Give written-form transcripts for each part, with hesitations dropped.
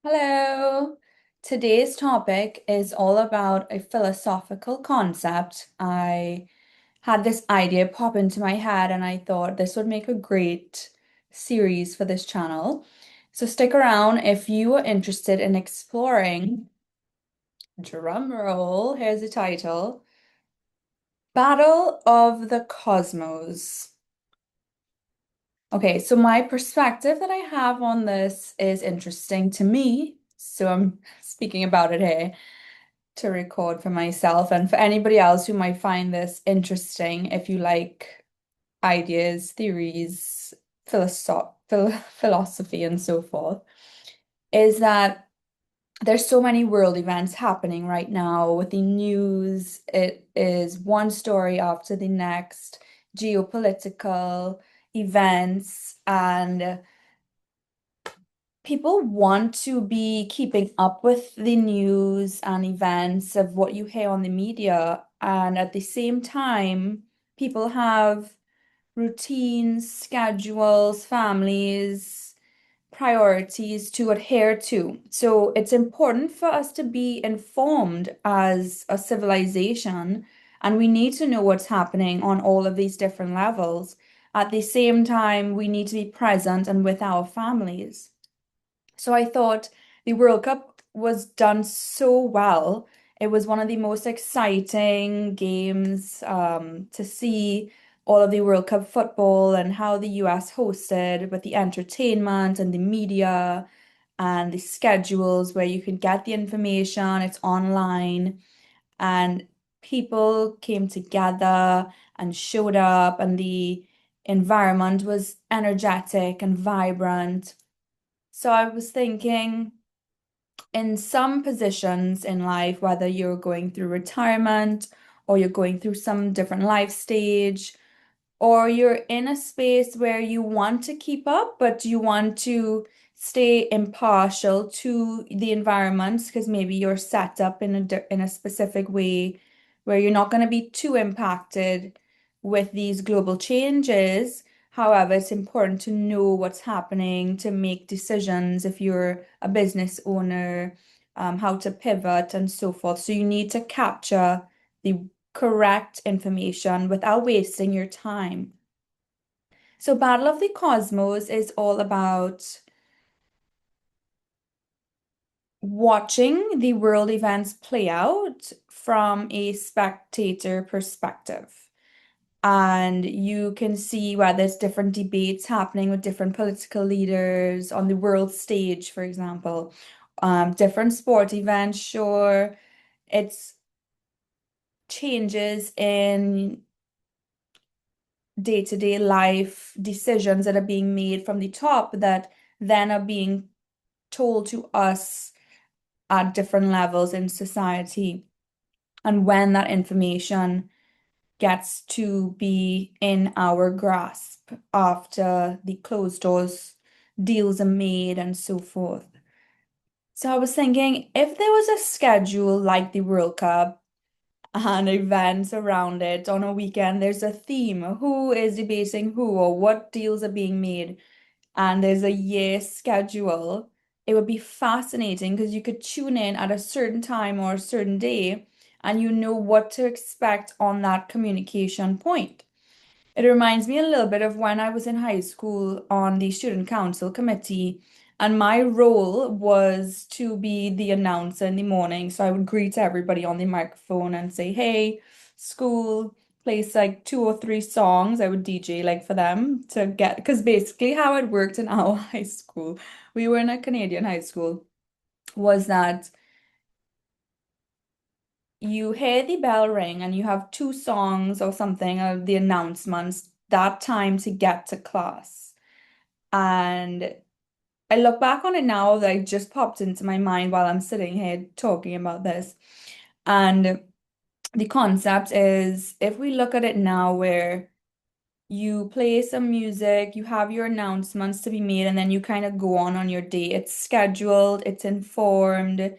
Hello. Today's topic is all about a philosophical concept. I had this idea pop into my head and I thought this would make a great series for this channel. So stick around if you are interested in exploring, drum roll, here's the title, Battle of the Cosmos. Okay, so my perspective that I have on this is interesting to me. So I'm speaking about it here to record for myself and for anybody else who might find this interesting if you like ideas, theories, philosophy, and so forth, is that there's so many world events happening right now with the news. It is one story after the next, geopolitical events, and people want to be keeping up with the news and events of what you hear on the media. And at the same time, people have routines, schedules, families, priorities to adhere to. So it's important for us to be informed as a civilization, and we need to know what's happening on all of these different levels. At the same time, we need to be present and with our families. So I thought the World Cup was done so well. It was one of the most exciting games to see all of the World Cup football and how the US hosted with the entertainment and the media and the schedules where you can get the information. It's online and people came together and showed up and the environment was energetic and vibrant. So I was thinking, in some positions in life, whether you're going through retirement or you're going through some different life stage, or you're in a space where you want to keep up, but you want to stay impartial to the environment because maybe you're set up in a specific way where you're not going to be too impacted with these global changes. However, it's important to know what's happening to make decisions if you're a business owner, how to pivot and so forth. So you need to capture the correct information without wasting your time. So, Battle of the Cosmos is all about watching the world events play out from a spectator perspective. And you can see where there's different debates happening with different political leaders on the world stage, for example. Different sport events, sure. It's changes in day-to-day life decisions that are being made from the top that then are being told to us at different levels in society. And when that information gets to be in our grasp after the closed doors deals are made and so forth. So I was thinking if there was a schedule like the World Cup and events around it on a weekend, there's a theme. Who is debating who or what deals are being made? And there's a year schedule. It would be fascinating because you could tune in at a certain time or a certain day and you know what to expect on that communication point. It reminds me a little bit of when I was in high school on the student council committee, and my role was to be the announcer in the morning. So I would greet everybody on the microphone and say, "Hey, school, plays like two or three songs." I would DJ like for them to get, because basically how it worked in our high school, we were in a Canadian high school, was that you hear the bell ring and you have two songs or something of the announcements that time to get to class. And I look back on it now that it just popped into my mind while I'm sitting here talking about this. And the concept is if we look at it now where you play some music, you have your announcements to be made, and then you kind of go on your day. It's scheduled, it's informed,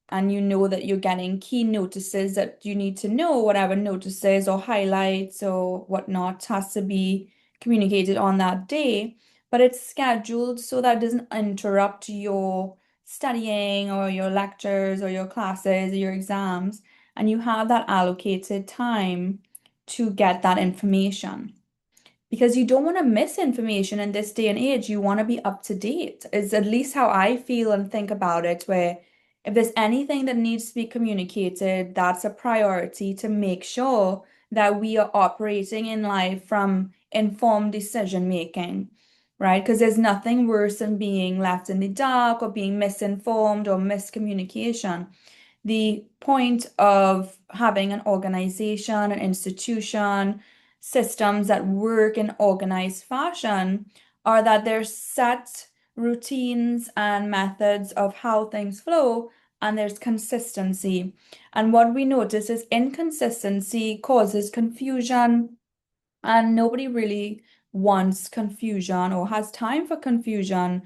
and you know that you're getting key notices that you need to know, whatever notices or highlights or whatnot has to be communicated on that day. But it's scheduled so that it doesn't interrupt your studying or your lectures or your classes or your exams, and you have that allocated time to get that information. Because you don't want to miss information in this day and age. You want to be up to date, is at least how I feel and think about it, where if there's anything that needs to be communicated, that's a priority to make sure that we are operating in life from informed decision making, right? Because there's nothing worse than being left in the dark or being misinformed or miscommunication. The point of having an organization, an institution, systems that work in organized fashion are that there's set routines and methods of how things flow, and there's consistency. And what we notice is inconsistency causes confusion, and nobody really wants confusion or has time for confusion,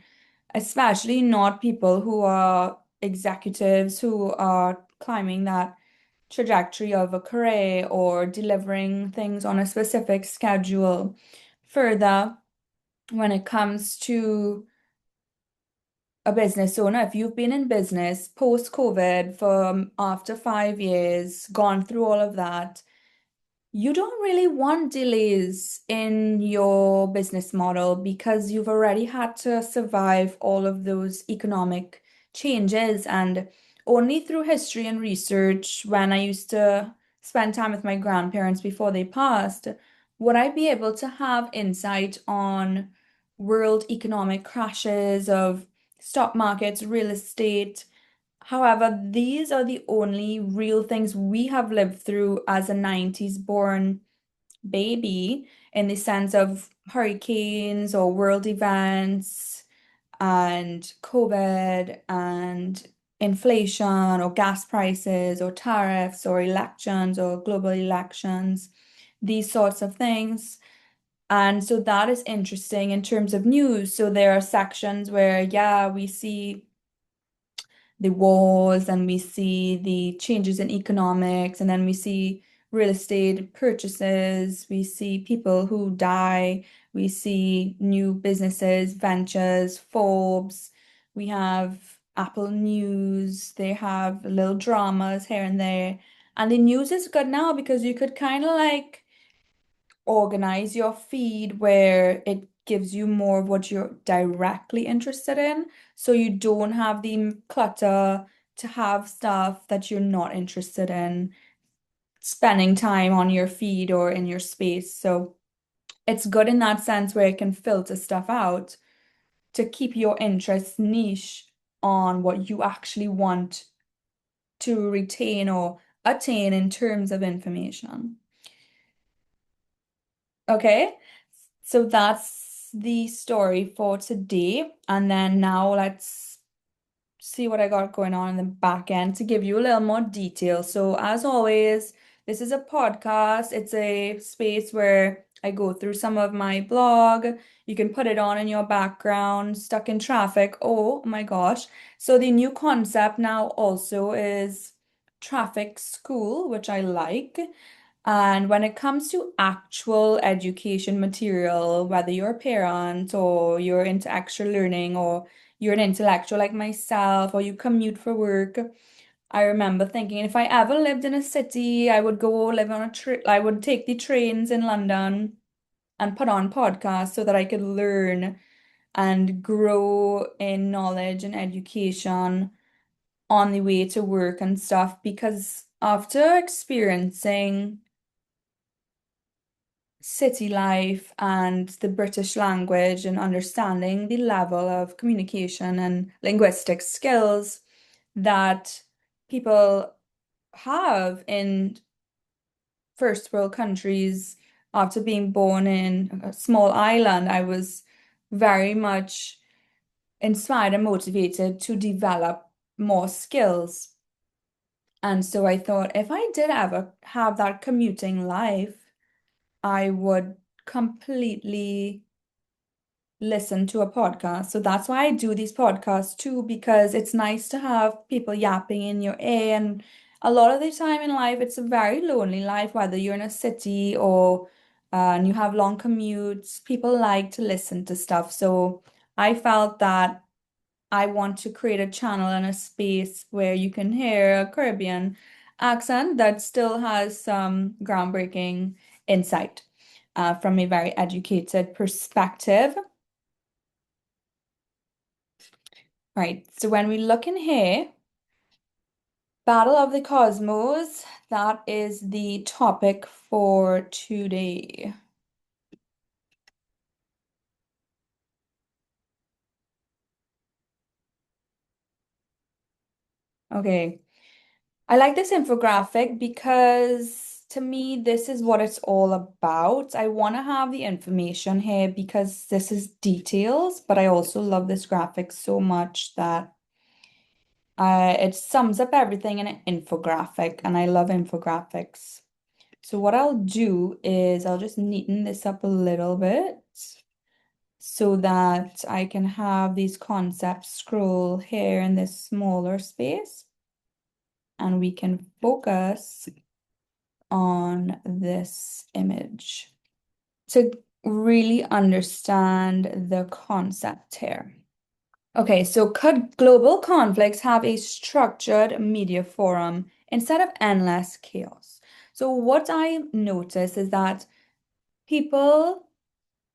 especially not people who are executives who are climbing that trajectory of a career or delivering things on a specific schedule. Further, when it comes to a business owner, if you've been in business post-COVID for after 5 years, gone through all of that, you don't really want delays in your business model because you've already had to survive all of those economic changes. And only through history and research, when I used to spend time with my grandparents before they passed, would I be able to have insight on world economic crashes of stock markets, real estate. However, these are the only real things we have lived through as a 90s born baby, in the sense of hurricanes or world events and COVID and inflation or gas prices or tariffs or elections or global elections, these sorts of things. And so that is interesting in terms of news. So there are sections where, yeah, we see the wars and we see the changes in economics, and then we see real estate purchases, we see people who die, we see new businesses, ventures, Forbes, we have Apple News, they have little dramas here and there. And the news is good now because you could kind of like organize your feed where it gives you more of what you're directly interested in. So you don't have the clutter to have stuff that you're not interested in spending time on your feed or in your space. So it's good in that sense where it can filter stuff out to keep your interests niche on what you actually want to retain or attain in terms of information. Okay, so that's the story for today. And then now let's see what I got going on in the back end to give you a little more detail. So, as always, this is a podcast. It's a space where I go through some of my blog. You can put it on in your background, stuck in traffic. Oh my gosh. So, the new concept now also is traffic school, which I like. And when it comes to actual education material, whether you're a parent or you're into extra learning or you're an intellectual like myself or you commute for work, I remember thinking if I ever lived in a city, I would go live on a train. I would take the trains in London and put on podcasts so that I could learn and grow in knowledge and education on the way to work and stuff. Because after experiencing city life and the British language and understanding the level of communication and linguistic skills that people have in first world countries after being born in a small island, I was very much inspired and motivated to develop more skills. And so I thought if I did ever have that commuting life, I would completely listen to a podcast. So that's why I do these podcasts too, because it's nice to have people yapping in your ear. And a lot of the time in life, it's a very lonely life, whether you're in a city or and you have long commutes. People like to listen to stuff. So I felt that I want to create a channel and a space where you can hear a Caribbean accent that still has some groundbreaking insight from a very educated perspective. Right, so when we look in here, Battle of the Cosmos, that is the topic for today. Okay. I like this infographic because to me, this is what it's all about. I want to have the information here because this is details, but I also love this graphic so much that it sums up everything in an infographic, and I love infographics. So what I'll do is I'll just neaten this up a little bit so that I can have these concepts scroll here in this smaller space, and we can focus on this image to really understand the concept here. Okay, so could global conflicts have a structured media forum instead of endless chaos? So what I notice is that people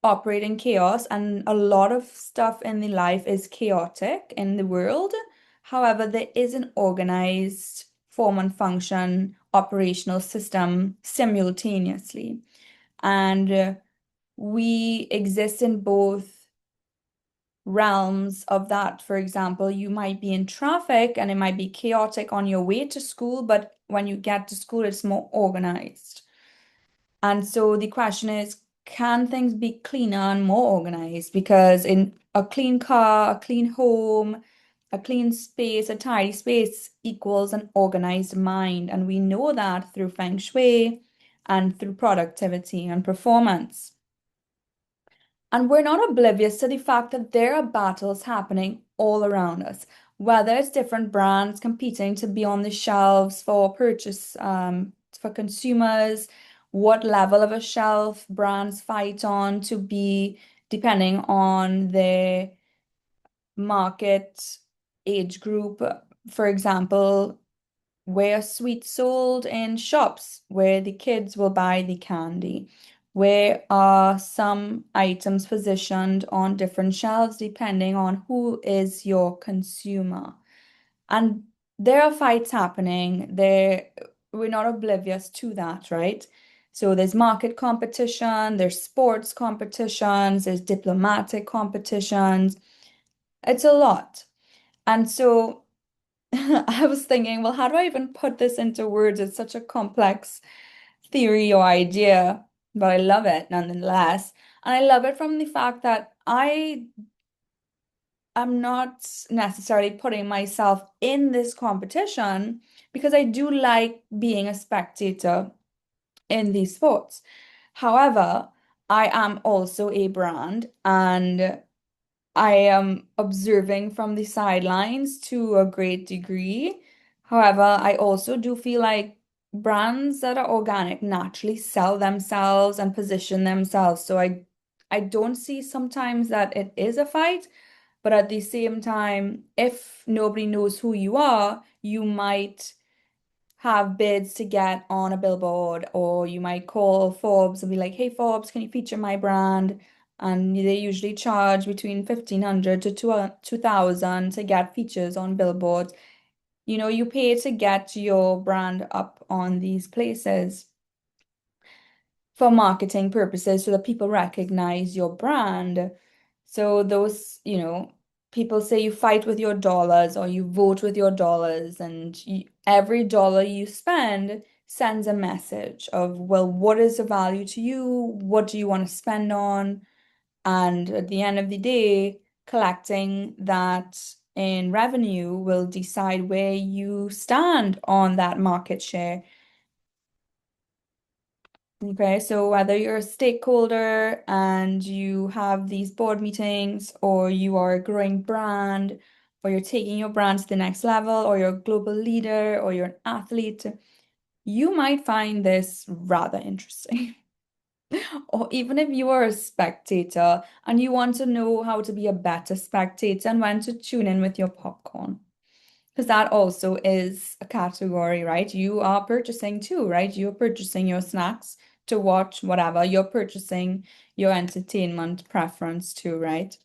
operate in chaos, and a lot of stuff in the life is chaotic in the world. However, there is an organized form and function operational system simultaneously. And we exist in both realms of that. For example, you might be in traffic and it might be chaotic on your way to school, but when you get to school, it's more organized. And so the question is, can things be cleaner and more organized? Because in a clean car, a clean home, a clean space, a tidy space equals an organized mind. And we know that through feng shui and through productivity and performance. And we're not oblivious to the fact that there are battles happening all around us, whether it's different brands competing to be on the shelves for purchase for consumers, what level of a shelf brands fight on to be depending on their market age group. For example, where sweets sold in shops where the kids will buy the candy. Where are some items positioned on different shelves depending on who is your consumer? And there are fights happening. We're not oblivious to that, right? So there's market competition, there's sports competitions, there's diplomatic competitions. It's a lot. And so I was thinking, well, how do I even put this into words? It's such a complex theory or idea, but I love it nonetheless. And I love it from the fact that I am not necessarily putting myself in this competition because I do like being a spectator in these sports. However, I am also a brand, and I am observing from the sidelines to a great degree. However, I also do feel like brands that are organic naturally sell themselves and position themselves. So I don't see sometimes that it is a fight, but at the same time, if nobody knows who you are, you might have bids to get on a billboard, or you might call Forbes and be like, "Hey Forbes, can you feature my brand?" And they usually charge between 1,500 to 2,000 to get features on billboards. You know, you pay to get your brand up on these places for marketing purposes so that people recognize your brand. So those, people say you fight with your dollars or you vote with your dollars, and every dollar you spend sends a message of, well, what is the value to you? What do you want to spend on? And at the end of the day, collecting that in revenue will decide where you stand on that market share. Okay, so whether you're a stakeholder and you have these board meetings, or you are a growing brand, or you're taking your brand to the next level, or you're a global leader, or you're an athlete, you might find this rather interesting. Or even if you are a spectator and you want to know how to be a better spectator and when to tune in with your popcorn. Because that also is a category, right? You are purchasing too, right? You're purchasing your snacks to watch whatever. You're purchasing your entertainment preference too, right?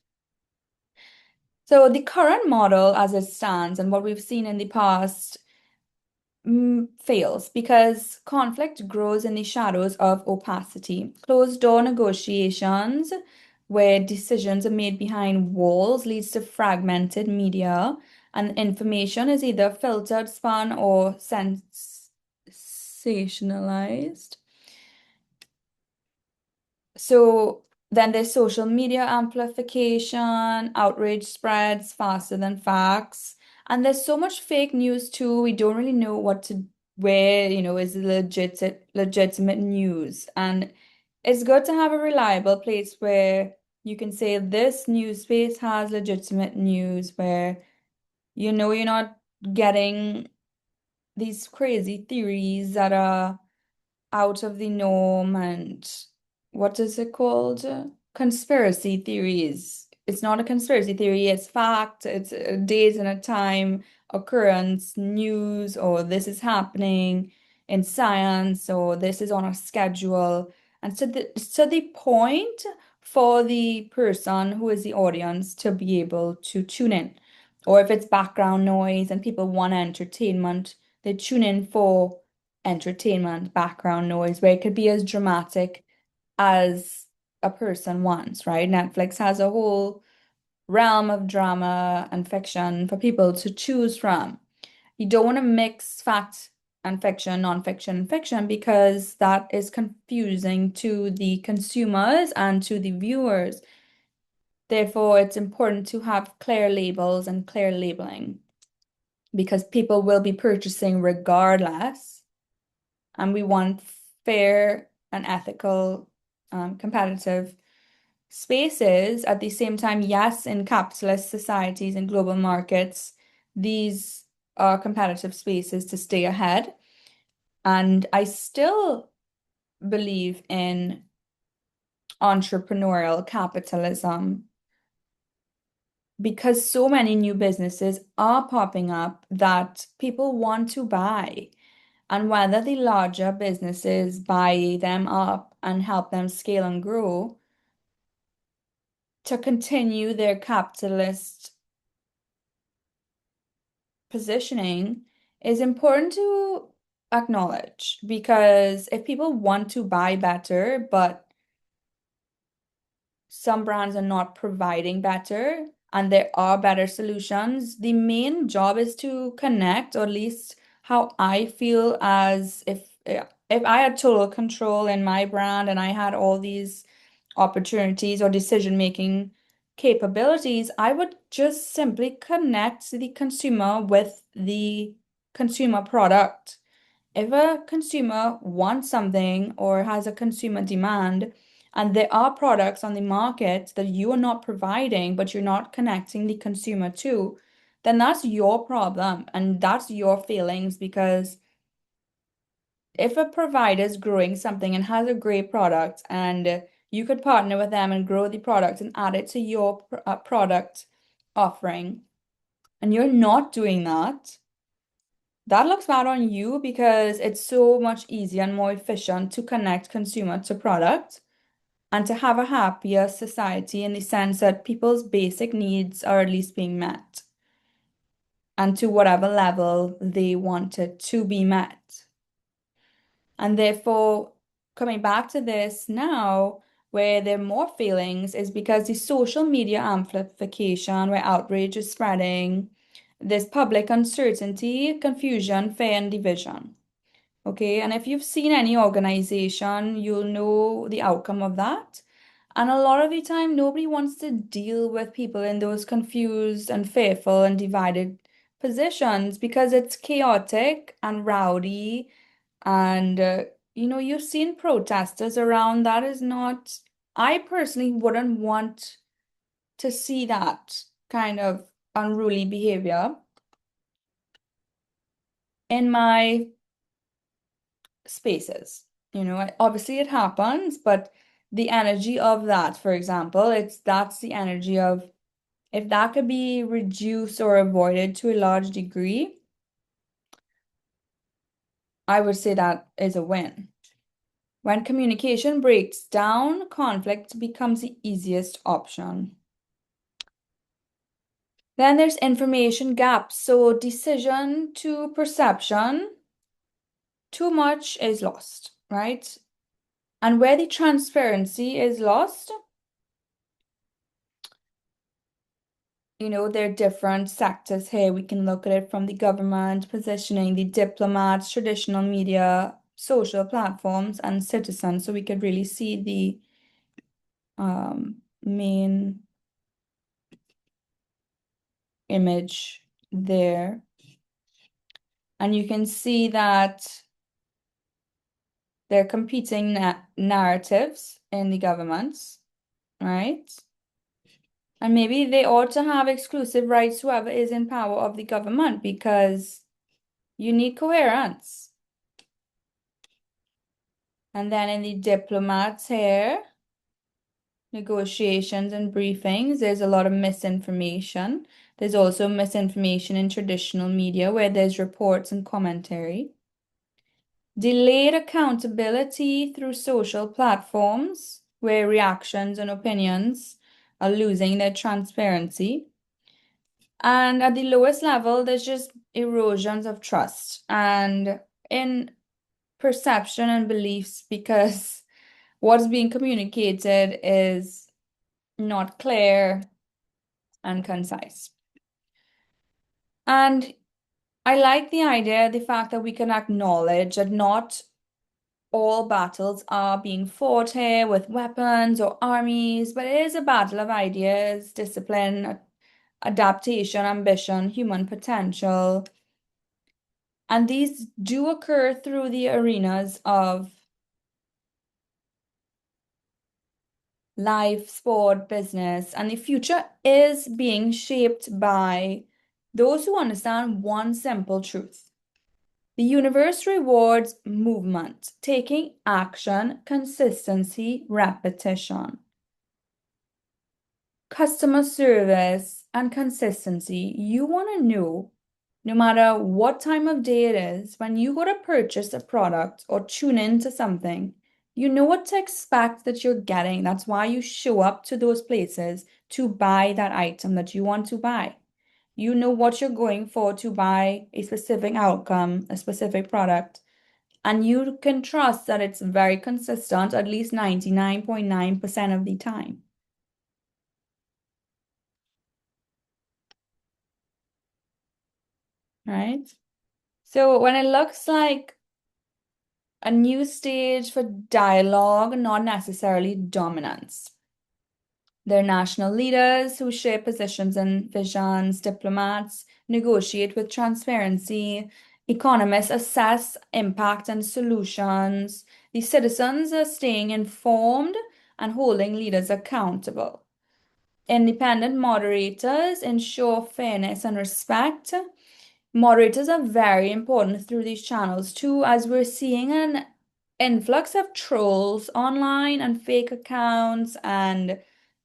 So the current model as it stands and what we've seen in the past fails because conflict grows in the shadows of opacity. Closed door negotiations, where decisions are made behind walls, leads to fragmented media, and information is either filtered, spun, or sensationalized. So then there's social media amplification, outrage spreads faster than facts. And there's so much fake news too. We don't really know where, is legitimate news. And it's good to have a reliable place where you can say this news space has legitimate news where you're not getting these crazy theories that are out of the norm and what is it called? Conspiracy theories. It's not a conspiracy theory, it's fact, it's a date and a time occurrence, news, or this is happening in science, or this is on a schedule. And to the point for the person who is the audience to be able to tune in. Or if it's background noise and people want entertainment, they tune in for entertainment, background noise, where it could be as dramatic as a person wants, right? Netflix has a whole realm of drama and fiction for people to choose from. You don't want to mix fact and fiction, non-fiction and fiction, because that is confusing to the consumers and to the viewers. Therefore, it's important to have clear labels and clear labeling because people will be purchasing regardless. And we want fair and ethical, competitive spaces. At the same time, yes, in capitalist societies and global markets, these are competitive spaces to stay ahead. And I still believe in entrepreneurial capitalism because so many new businesses are popping up that people want to buy. And whether the larger businesses buy them up and help them scale and grow to continue their capitalist positioning is important to acknowledge because if people want to buy better, but some brands are not providing better and there are better solutions. The main job is to connect, or at least how I feel as if I had total control in my brand and I had all these opportunities or decision-making capabilities, I would just simply connect the consumer with the consumer product. If a consumer wants something or has a consumer demand, and there are products on the market that you are not providing, but you're not connecting the consumer to, then that's your problem and that's your feelings because if a provider is growing something and has a great product and you could partner with them and grow the product and add it to your product offering, and you're not doing that, that looks bad on you because it's so much easier and more efficient to connect consumer to product and to have a happier society in the sense that people's basic needs are at least being met and to whatever level they want it to be met. And therefore, coming back to this now, where there are more feelings, is because the social media amplification, where outrage is spreading, there's public uncertainty, confusion, fear, and division. Okay, and if you've seen any organization, you'll know the outcome of that. And a lot of the time, nobody wants to deal with people in those confused and fearful and divided positions because it's chaotic and rowdy. And, you've seen protesters around. That is not, I personally wouldn't want to see that kind of unruly behavior in my spaces. Obviously it happens, but the energy of that, for example, that's the energy of if that could be reduced or avoided to a large degree, I would say that is a win. When communication breaks down, conflict becomes the easiest option. Then there's information gaps. So decision to perception, too much is lost, right? And where the transparency is lost, there are different sectors here. We can look at it from the government, positioning, the diplomats, traditional media, social platforms, and citizens. So we could really see the main image there. And you can see that there are competing narratives in the governments, right? And maybe they ought to have exclusive rights, whoever is in power of the government, because you need coherence. And then in the diplomats here, negotiations and briefings, there's a lot of misinformation. There's also misinformation in traditional media where there's reports and commentary. Delayed accountability through social platforms where reactions and opinions are losing their transparency. And at the lowest level, there's just erosions of trust and in perception and beliefs because what's being communicated is not clear and concise. And I like the idea, the fact that we can acknowledge that not all battles are being fought here with weapons or armies, but it is a battle of ideas, discipline, adaptation, ambition, human potential. And these do occur through the arenas of life, sport, business, and the future is being shaped by those who understand one simple truth. The universe rewards movement, taking action, consistency, repetition. Customer service and consistency. You want to know, no matter what time of day it is, when you go to purchase a product or tune into something, you know what to expect that you're getting. That's why you show up to those places to buy that item that you want to buy. You know what you're going for to buy a specific outcome, a specific product, and you can trust that it's very consistent at least 99.9% of the time, right? So when it looks like a new stage for dialogue, not necessarily dominance. They're national leaders who share positions and visions, diplomats negotiate with transparency, economists assess impact and solutions, the citizens are staying informed and holding leaders accountable. Independent moderators ensure fairness and respect. Moderators are very important through these channels too, as we're seeing an influx of trolls online and fake accounts, and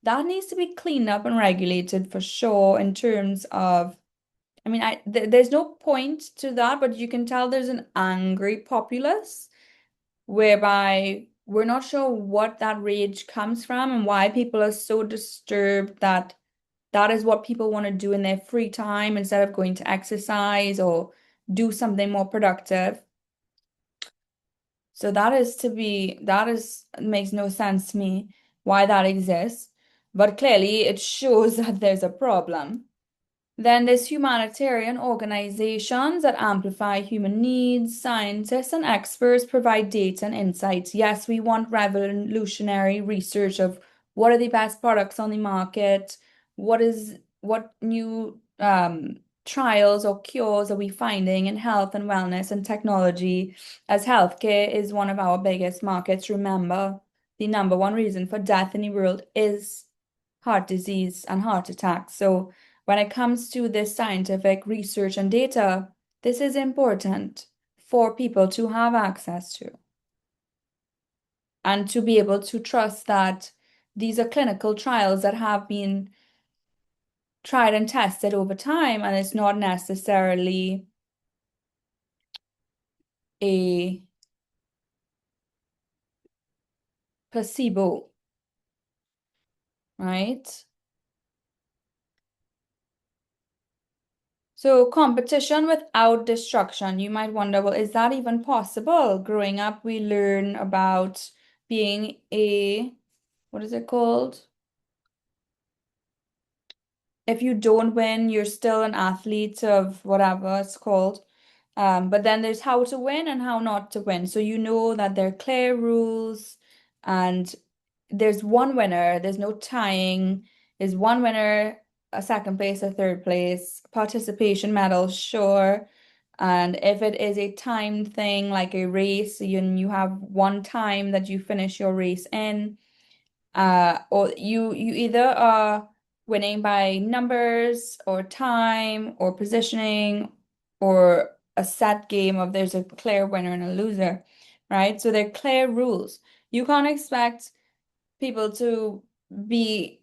that needs to be cleaned up and regulated for sure in terms of, I mean, there's no point to that, but you can tell there's an angry populace whereby we're not sure what that rage comes from and why people are so disturbed that that is what people want to do in their free time instead of going to exercise or do something more productive. So that is makes no sense to me why that exists. But clearly it shows that there's a problem. Then there's humanitarian organizations that amplify human needs. Scientists and experts provide data and insights. Yes, we want revolutionary research of what are the best products on the market, what new trials or cures are we finding in health and wellness and technology, as healthcare is one of our biggest markets. Remember, the number one reason for death in the world is heart disease and heart attacks. So when it comes to this scientific research and data, this is important for people to have access to. and to be able to trust that these are clinical trials that have been tried and tested over time, and it's not necessarily a placebo, right? So, competition without destruction. You might wonder, well, is that even possible? Growing up, we learn about being a, what is it called? If you don't win, you're still an athlete of whatever it's called. But then there's how to win and how not to win. So you know that there are clear rules and there's one winner, there's no tying. There's one winner, a second place, a third place, participation medals, sure. And if it is a timed thing like a race, you have one time that you finish your race in, or you either are winning by numbers or time or positioning or a set game of there's a clear winner and a loser, right? So they're clear rules. You can't expect people to be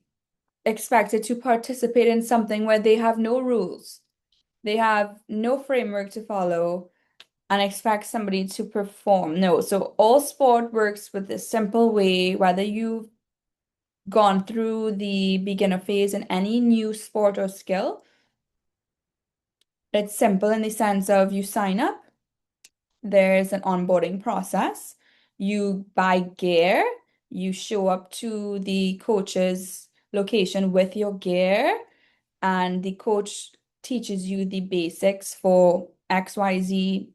expected to participate in something where they have no rules, they have no framework to follow, and expect somebody to perform. No, so all sport works with this simple way, whether you've gone through the beginner phase in any new sport or skill. It's simple in the sense of you sign up, there's an onboarding process, you buy gear, you show up to the coach's location with your gear, and the coach teaches you the basics for XYZ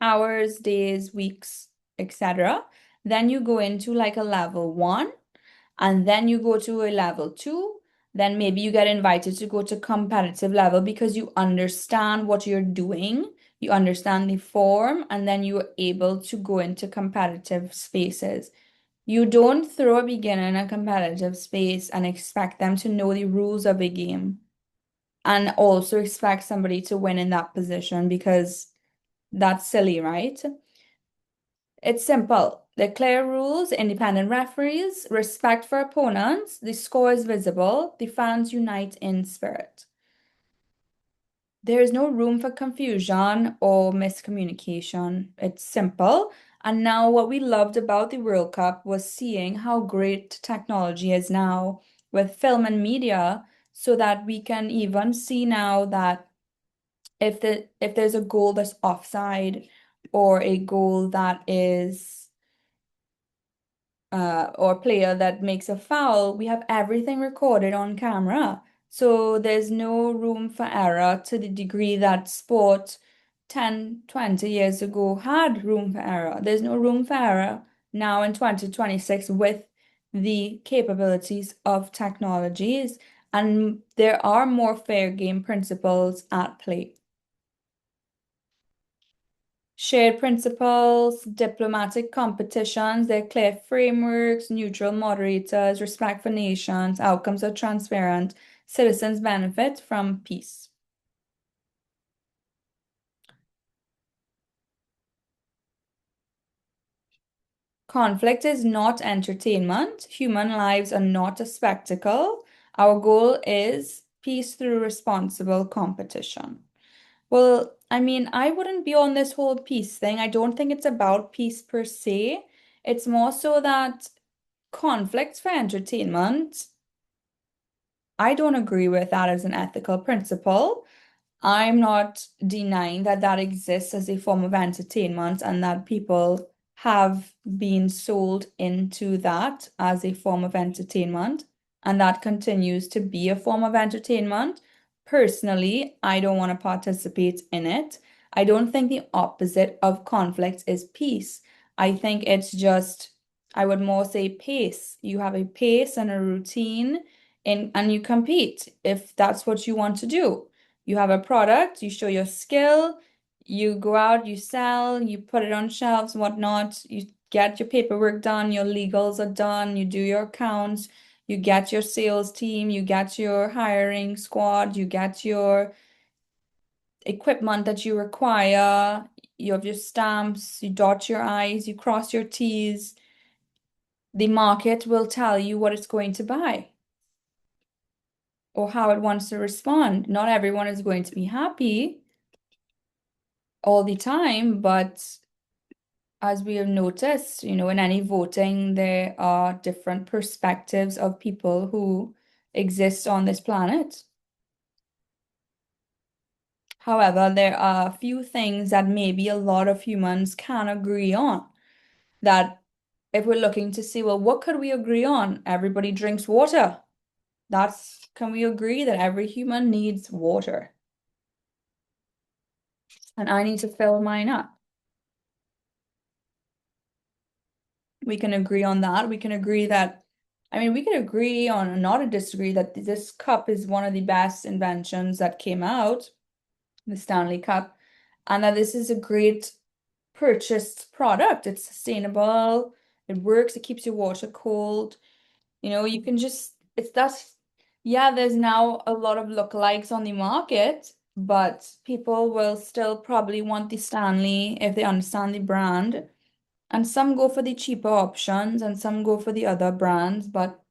hours, days, weeks, etc. Then you go into like a level one, and then you go to a level two, then maybe you get invited to go to competitive level because you understand what you're doing, you understand the form, and then you're able to go into competitive spaces. You don't throw a beginner in a competitive space and expect them to know the rules of a game and also expect somebody to win in that position because that's silly, right? It's simple. The clear rules, independent referees, respect for opponents, the score is visible, the fans unite in spirit. There is no room for confusion or miscommunication. It's simple. And now, what we loved about the World Cup was seeing how great technology is now with film and media, so that we can even see now that if there's a goal that's offside or a goal that is or player that makes a foul, we have everything recorded on camera. So there's no room for error to the degree that sport 10, 20 years ago had room for error. There's no room for error now in 2026 with the capabilities of technologies, and there are more fair game principles at play. Shared principles, diplomatic competitions, there are clear frameworks, neutral moderators, respect for nations, outcomes are transparent, citizens benefit from peace. Conflict is not entertainment. Human lives are not a spectacle. Our goal is peace through responsible competition. Well, I mean, I wouldn't be on this whole peace thing. I don't think it's about peace per se. It's more so that conflicts for entertainment, I don't agree with that as an ethical principle. I'm not denying that that exists as a form of entertainment and that people have been sold into that as a form of entertainment, and that continues to be a form of entertainment. Personally, I don't want to participate in it. I don't think the opposite of conflict is peace. I think it's just, I would more say pace. You have a pace and a routine and you compete if that's what you want to do. You have a product, you show your skill, you go out, you sell, you put it on shelves, whatnot, you get your paperwork done, your legals are done, you do your accounts, you get your sales team, you get your hiring squad, you get your equipment that you require, you have your stamps, you dot your I's, you cross your T's. The market will tell you what it's going to buy or how it wants to respond. Not everyone is going to be happy all the time, but as we have noticed, in any voting, there are different perspectives of people who exist on this planet. However, there are a few things that maybe a lot of humans can agree on. That if we're looking to see, well, what could we agree on? Everybody drinks water. Can we agree that every human needs water? And I need to fill mine up. We can agree on that. We can agree that, I mean, we can agree on, not to disagree, that this cup is one of the best inventions that came out, the Stanley Cup, and that this is a great purchased product. It's sustainable, it works, it keeps your water cold. You can just, yeah, there's now a lot of lookalikes on the market, but people will still probably want the Stanley if they understand the brand. And some go for the cheaper options and some go for the other brands, but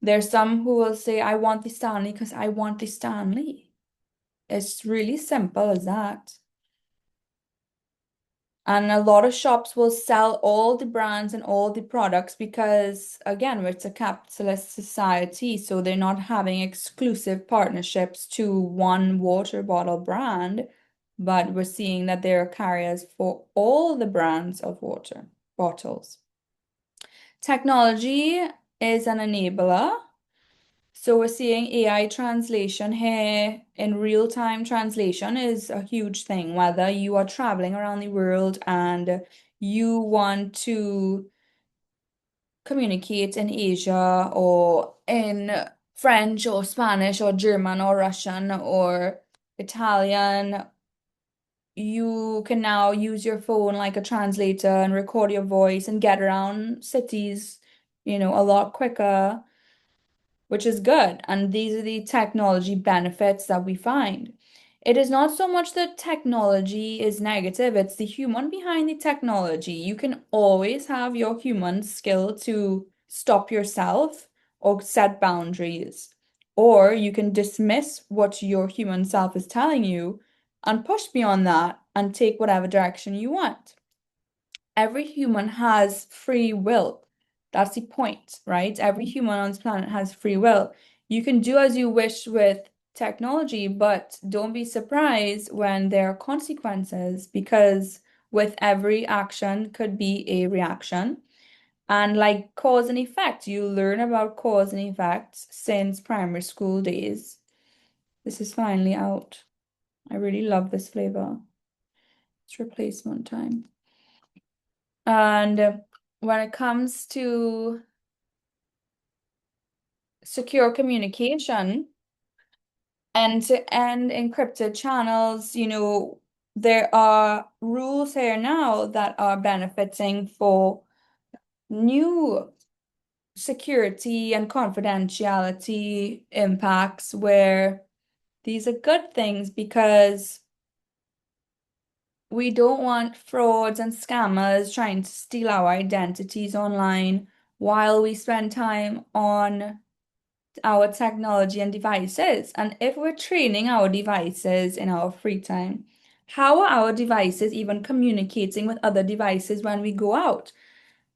there's some who will say, I want the Stanley because I want the Stanley. It's really simple as that. And a lot of shops will sell all the brands and all the products because, again, it's a capitalist society, so they're not having exclusive partnerships to one water bottle brand, but we're seeing that there are carriers for all the brands of water bottles. Technology is an enabler. So we're seeing AI translation here in real-time translation is a huge thing, whether you are traveling around the world and you want to communicate in Asia or in French or Spanish or German or Russian or Italian, you can now use your phone like a translator and record your voice and get around cities, a lot quicker, which is good. And these are the technology benefits that we find. It is not so much that technology is negative, it's the human behind the technology. You can always have your human skill to stop yourself or set boundaries. Or you can dismiss what your human self is telling you and push beyond that and take whatever direction you want. Every human has free will. That's the point, right? Every human on this planet has free will. You can do as you wish with technology, but don't be surprised when there are consequences because with every action could be a reaction. And like cause and effect, you learn about cause and effects since primary school days. This is finally out. I really love this flavor. It's replacement time. And when it comes to secure communication, end-to-end encrypted channels, there are rules here now that are benefiting for new security and confidentiality impacts where these are good things because we don't want frauds and scammers trying to steal our identities online while we spend time on our technology and devices. And if we're training our devices in our free time, how are our devices even communicating with other devices when we go out?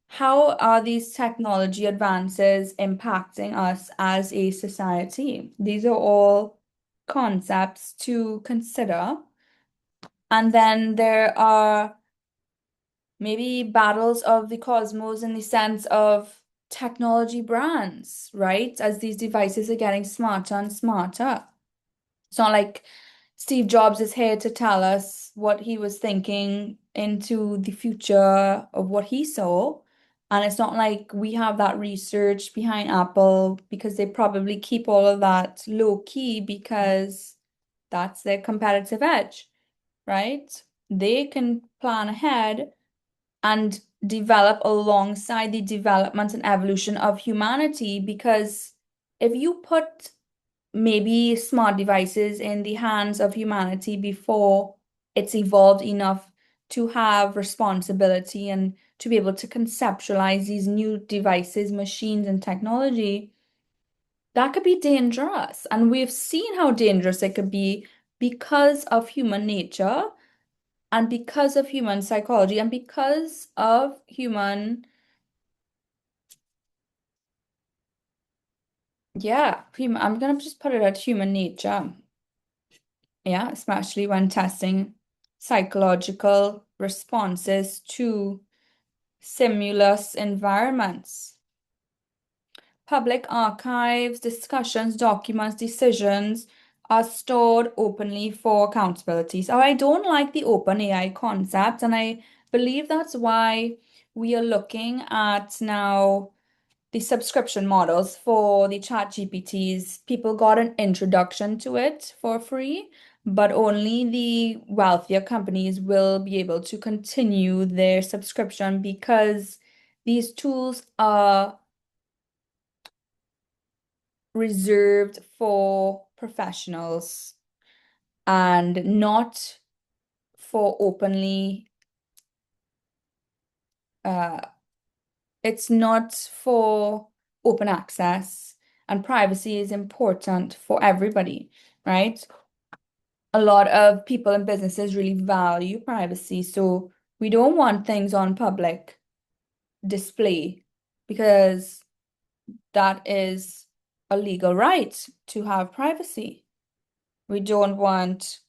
How are these technology advances impacting us as a society? These are all concepts to consider. And then there are maybe battles of the cosmos in the sense of technology brands, right? As these devices are getting smarter and smarter. It's not like Steve Jobs is here to tell us what he was thinking into the future of what he saw. And it's not like we have that research behind Apple because they probably keep all of that low key because that's their competitive edge, right? They can plan ahead and develop alongside the development and evolution of humanity. Because if you put maybe smart devices in the hands of humanity before it's evolved enough to have responsibility and to be able to conceptualize these new devices, machines, and technology, that could be dangerous. And we've seen how dangerous it could be because of human nature and because of human psychology and because of human, yeah, human, I'm gonna just put it at human nature. Yeah, especially when testing psychological responses to stimulus environments. Public archives, discussions, documents, decisions are stored openly for accountability. So I don't like the open AI concept, and I believe that's why we are looking at now the subscription models for the chat GPTs. People got an introduction to it for free, but only the wealthier companies will be able to continue their subscription because these tools are reserved for professionals and not for openly, uh, it's not for open access, and privacy is important for everybody, right? A lot of people and businesses really value privacy, so we don't want things on public display because that is a legal right to have privacy. We don't want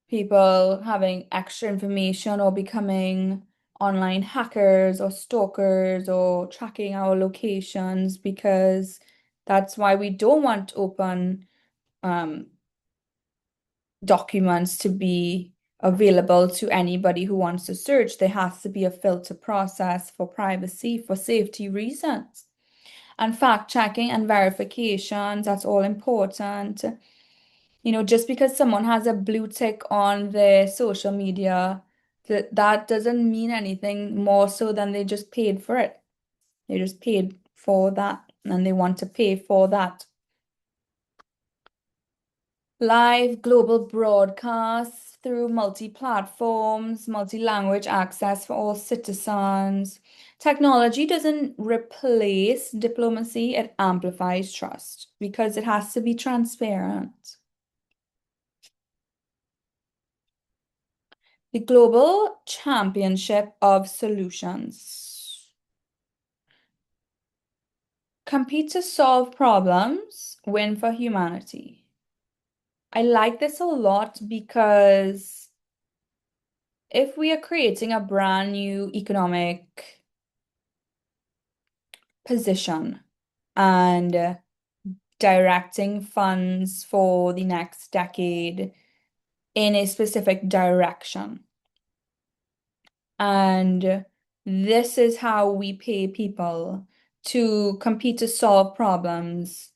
people having extra information or becoming online hackers or stalkers or tracking our locations because that's why we don't want open um, documents to be available to anybody who wants to search. There has to be a filter process for privacy, for safety reasons. And fact checking and verifications, that's all important. Just because someone has a blue tick on their social media, that doesn't mean anything more so than they just paid for it. They just paid for that and they want to pay for that. Live global broadcasts through multi-platforms, multi-language access for all citizens. Technology doesn't replace diplomacy, it amplifies trust because it has to be transparent. The Global Championship of Solutions. Compete to solve problems, win for humanity. I like this a lot because if we are creating a brand new economic position and directing funds for the next decade in a specific direction, and this is how we pay people to compete to solve problems.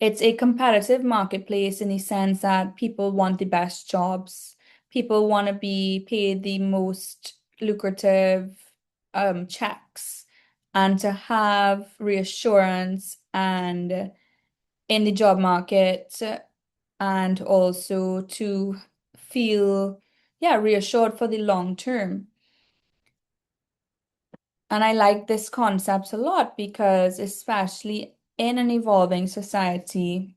It's a competitive marketplace in the sense that people want the best jobs. People want to be paid the most lucrative checks and to have reassurance and in the job market and also to feel, yeah, reassured for the long term. And I like this concept a lot because, especially in an evolving society,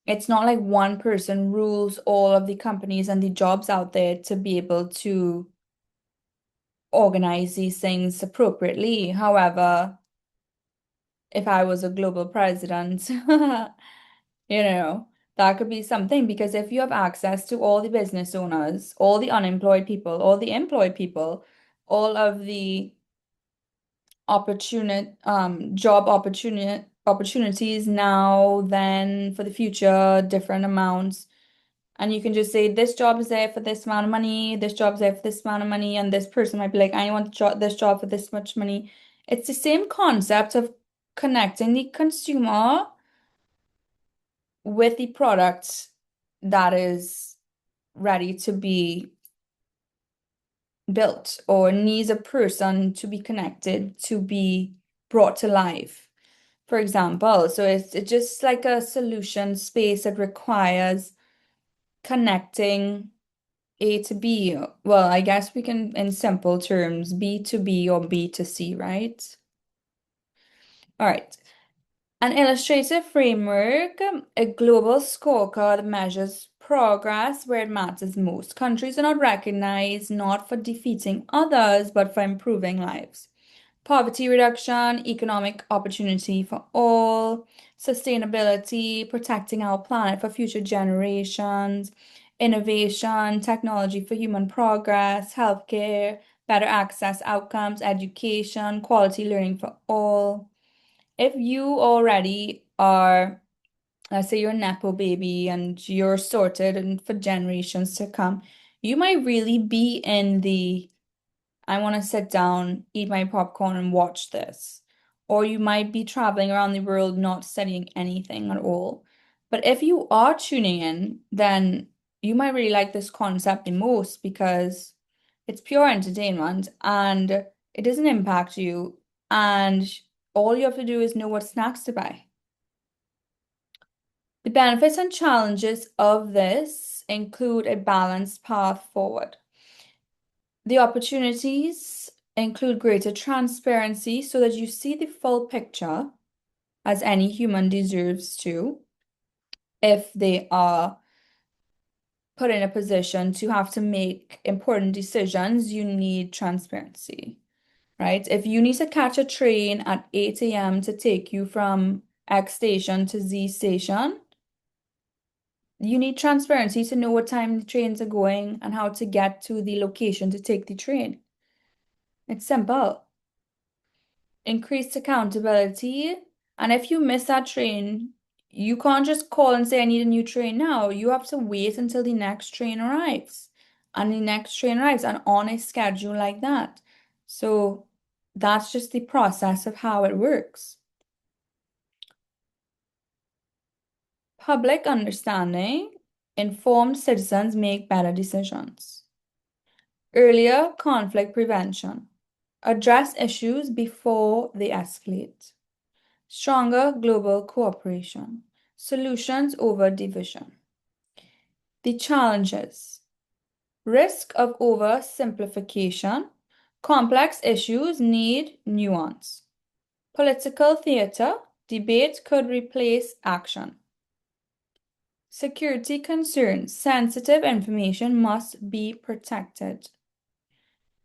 it's not like one person rules all of the companies and the jobs out there to be able to organize these things appropriately. However, if I was a global president, that could be something because if you have access to all the business owners, all the unemployed people, all the employed people, all of the job opportunities now, then for the future, different amounts. And you can just say this job is there for this amount of money, this job is there for this amount of money, and this person might be like, I want this job for this much money. It's the same concept of connecting the consumer with the product that is ready to be built or needs a person to be connected to be brought to life. For example, so it's just like a solution space that requires connecting A to B. Well, I guess we can, in simple terms, B to B or B to C, right? All right. An illustrative framework, a global scorecard measures progress where it matters most. Countries are not recognized not for defeating others, but for improving lives. Poverty reduction, economic opportunity for all, sustainability, protecting our planet for future generations, innovation, technology for human progress, healthcare, better access outcomes, education, quality learning for all. If you already are, let's say you're a Nepo baby and you're sorted and for generations to come, you might really be in the I want to sit down, eat my popcorn, and watch this. Or you might be traveling around the world not studying anything at all. But if you are tuning in, then you might really like this concept the most because it's pure entertainment and it doesn't impact you. And all you have to do is know what snacks to buy. The benefits and challenges of this include a balanced path forward. The opportunities include greater transparency so that you see the full picture, as any human deserves to, if they are put in a position to have to make important decisions, you need transparency, right? If you need to catch a train at 8 a.m. to take you from X station to Z station, you need transparency to know what time the trains are going and how to get to the location to take the train. It's simple. Increased accountability. And if you miss that train, you can't just call and say, I need a new train now. You have to wait until the next train arrives. And the next train arrives and on a schedule like that. So that's just the process of how it works. Public understanding, informed citizens make better decisions. Earlier conflict prevention. Address issues before they escalate. Stronger global cooperation. Solutions over division. The challenges. Risk of oversimplification. Complex issues need nuance. Political theater. Debate could replace action. Security concerns. Sensitive information must be protected.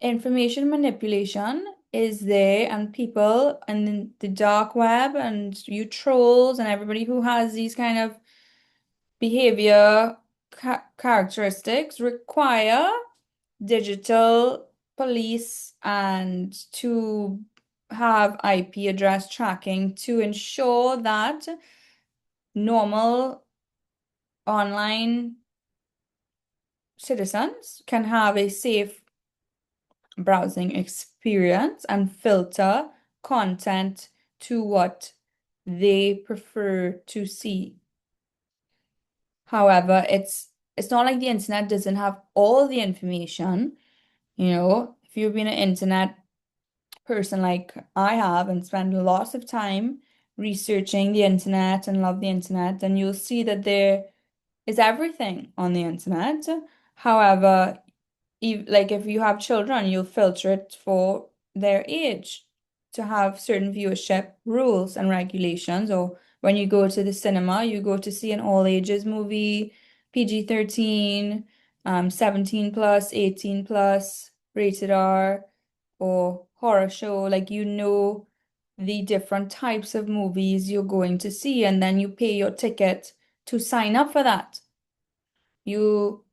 Information manipulation is there, and people and the dark web and you trolls and everybody who has these kind of behavior characteristics require digital police and to have IP address tracking to ensure that normal online citizens can have a safe browsing experience and filter content to what they prefer to see. However, it's not like the internet doesn't have all the information. You know, if you've been an internet person like I have and spend lots of time researching the internet and love the internet, then you'll see that there is everything on the internet. However, like if you have children, you'll filter it for their age to have certain viewership rules and regulations. Or when you go to the cinema, you go to see an all ages movie, PG-13, 17 plus, 18 plus, rated R, or horror show. Like you know the different types of movies you're going to see, and then you pay your ticket to sign up for that. You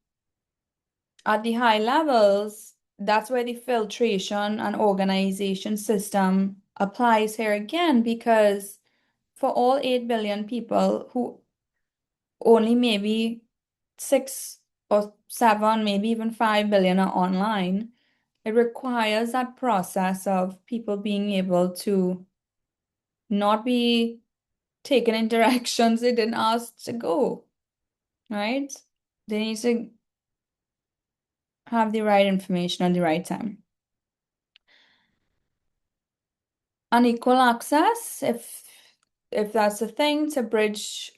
at the high levels, that's where the filtration and organization system applies here again, because for all 8 billion people who only maybe 6 or 7, maybe even 5 billion are online, it requires that process of people being able to not be taken in directions they didn't ask to go, right? They need to have the right information at the right time. Unequal access, if that's a thing to bridge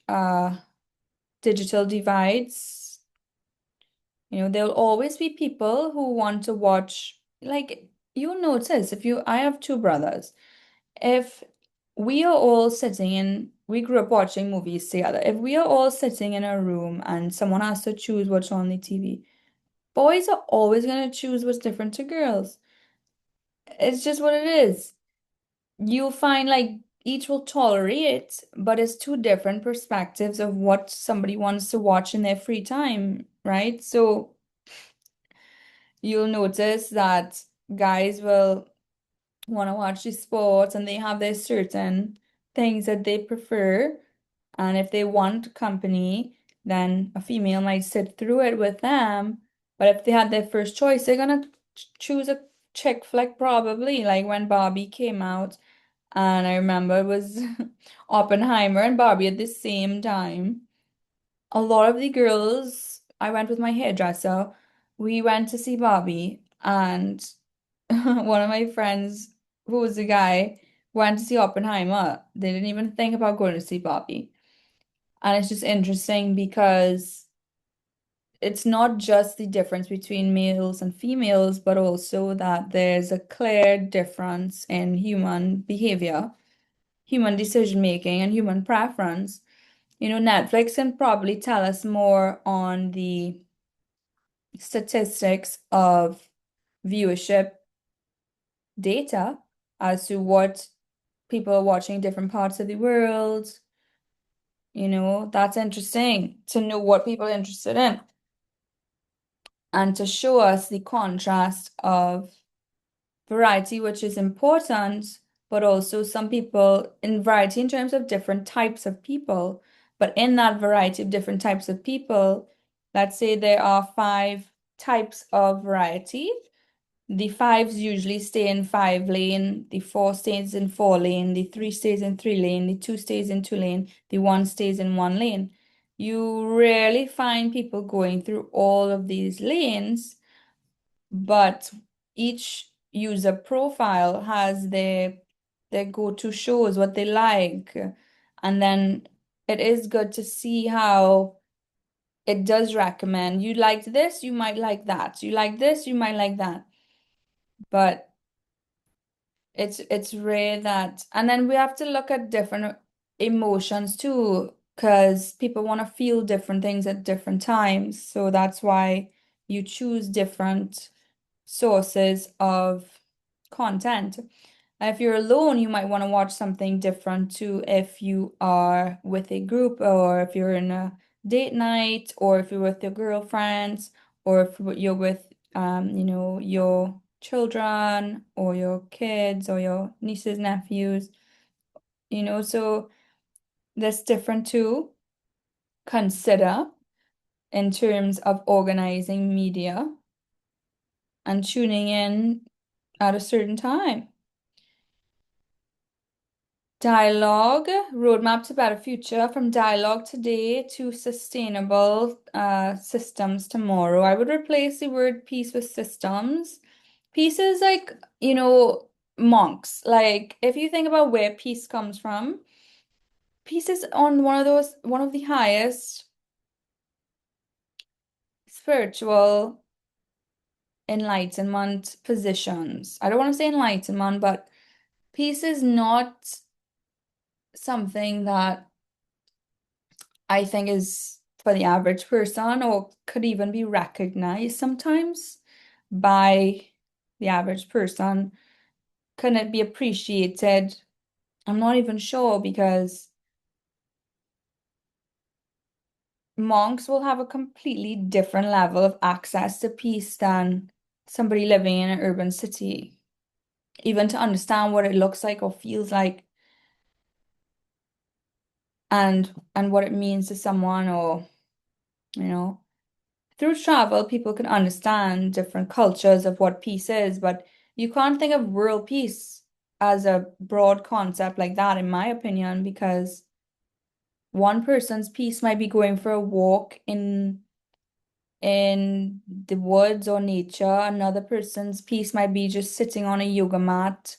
digital divides, There'll always be people who want to watch, like you'll notice I have two brothers. If we are all sitting in, we grew up watching movies together. If we are all sitting in a room and someone has to choose what's on the TV, boys are always going to choose what's different to girls. It's just what it is. You'll find like each will tolerate, but it's two different perspectives of what somebody wants to watch in their free time, right? So you'll notice that guys will want to watch the sports and they have their certain things that they prefer. And if they want company, then a female might sit through it with them. But if they had their first choice, they're gonna choose a chick flick probably, like when Barbie came out. And I remember it was Oppenheimer and Barbie at the same time. A lot of the girls, I went with my hairdresser, we went to see Barbie, and one of my friends, who was a guy, went to see Oppenheimer. They didn't even think about going to see Barbie. And it's just interesting because it's not just the difference between males and females, but also that there's a clear difference in human behavior, human decision making, and human preference. Netflix can probably tell us more on the statistics of viewership data as to what people are watching in different parts of the world. That's interesting to know what people are interested in and to show us the contrast of variety, which is important, but also some people in variety in terms of different types of people. But in that variety of different types of people, let's say there are five types of variety. The fives usually stay in 5 lane, the four stays in 4 lane, the three stays in 3 lane, the two stays in 2 lane, the one stays in 1 lane. You rarely find people going through all of these lanes, but each user profile has their go-to shows, what they like. And then it is good to see how it does recommend. You liked this, you might like that. You like this, you might like that. But it's rare that, and then we have to look at different emotions too, because people want to feel different things at different times. So that's why you choose different sources of content. If you're alone, you might want to watch something different too if you are with a group, or if you're in a date night, or if you're with your girlfriends, or if you're with your children or your kids or your nieces, nephews, so that's different to consider in terms of organizing media and tuning in at a certain time. Dialogue, roadmap to better future, from dialogue today to sustainable systems tomorrow. I would replace the word peace with systems. Peace is like, monks. Like, if you think about where peace comes from, peace is on one of the highest spiritual enlightenment positions. I don't want to say enlightenment, but peace is not something that I think is for the average person, or could even be recognized sometimes by the average person. Can it be appreciated? I'm not even sure, because monks will have a completely different level of access to peace than somebody living in an urban city. Even to understand what it looks like or feels like, and what it means to someone, or you know through travel, people can understand different cultures of what peace is, but you can't think of world peace as a broad concept like that, in my opinion, because one person's peace might be going for a walk in the woods or nature. Another person's peace might be just sitting on a yoga mat,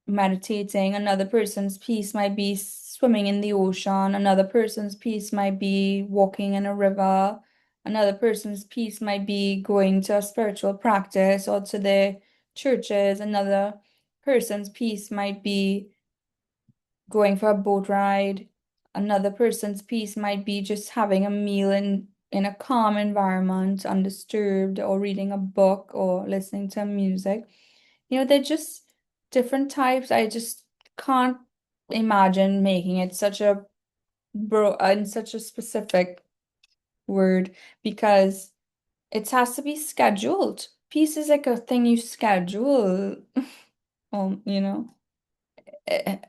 meditating. Another person's peace might be swimming in the ocean. Another person's peace might be walking in a river. Another person's peace might be going to a spiritual practice or to their churches. Another person's peace might be going for a boat ride. Another person's peace might be just having a meal in a calm environment, undisturbed, or reading a book or listening to music. They're just different types. I just can't imagine making it such a bro and such a specific word because it has to be scheduled. Peace is like a thing you schedule. You know.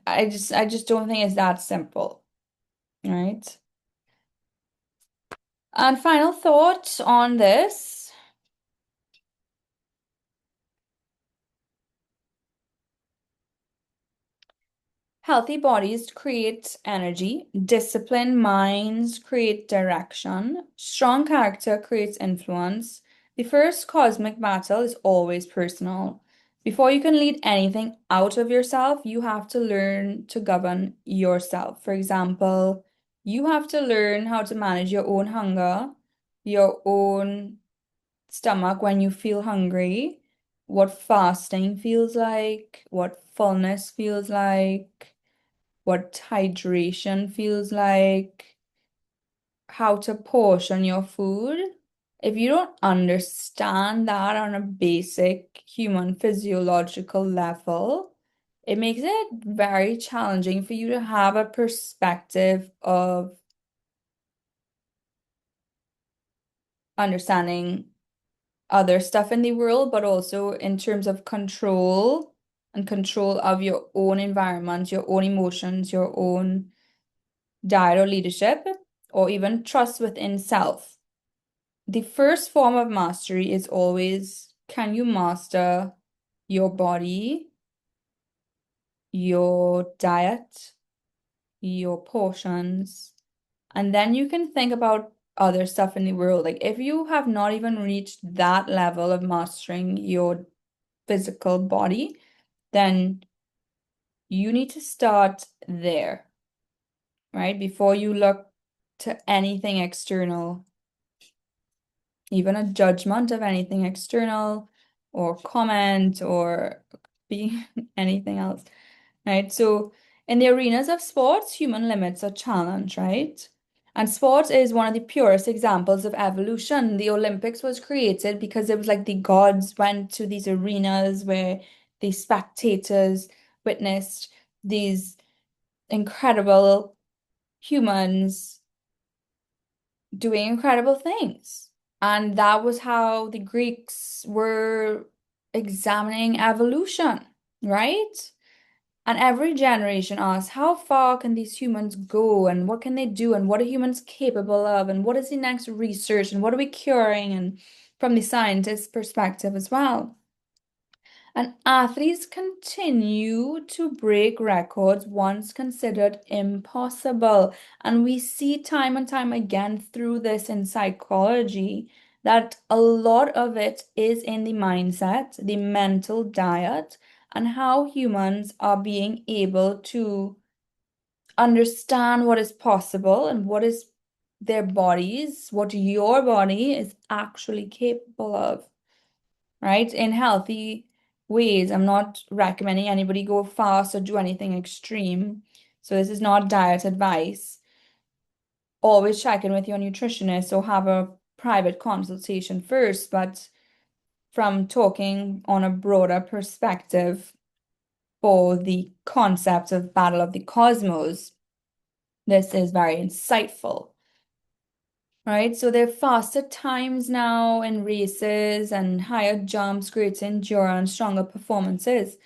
I just don't think it's that simple, right? And final thought on this. Healthy bodies create energy, disciplined minds create direction, strong character creates influence. The first cosmic battle is always personal. Before you can lead anything out of yourself, you have to learn to govern yourself. For example, you have to learn how to manage your own hunger, your own stomach when you feel hungry, what fasting feels like, what fullness feels like, what hydration feels like, how to portion your food. If you don't understand that on a basic human physiological level, it makes it very challenging for you to have a perspective of understanding other stuff in the world, but also in terms of control and control of your own environment, your own emotions, your own diet or leadership, or even trust within self. The first form of mastery is always, can you master your body, your diet, your portions? And then you can think about other stuff in the world. Like if you have not even reached that level of mastering your physical body, then you need to start there, right? Before you look to anything external, even a judgment of anything external or comment or be anything else, right? So in the arenas of sports, human limits are challenged, right? And sports is one of the purest examples of evolution. The Olympics was created because it was like the gods went to these arenas where the spectators witnessed these incredible humans doing incredible things. And that was how the Greeks were examining evolution, right? And every generation asks, how far can these humans go and what can they do and what are humans capable of and what is the next research and what are we curing and from the scientist's perspective as well. And athletes continue to break records once considered impossible. And we see time and time again through this in psychology that a lot of it is in the mindset, the mental diet, and how humans are being able to understand what is possible and what is their bodies, what your body is actually capable of, right? In healthy ways. I'm not recommending anybody go fast or do anything extreme. So this is not diet advice. Always check in with your nutritionist or have a private consultation first. But from talking on a broader perspective for the concept of Battle of the Cosmos, this is very insightful. Right, so there are faster times now in races and higher jumps, greater endurance, stronger performances.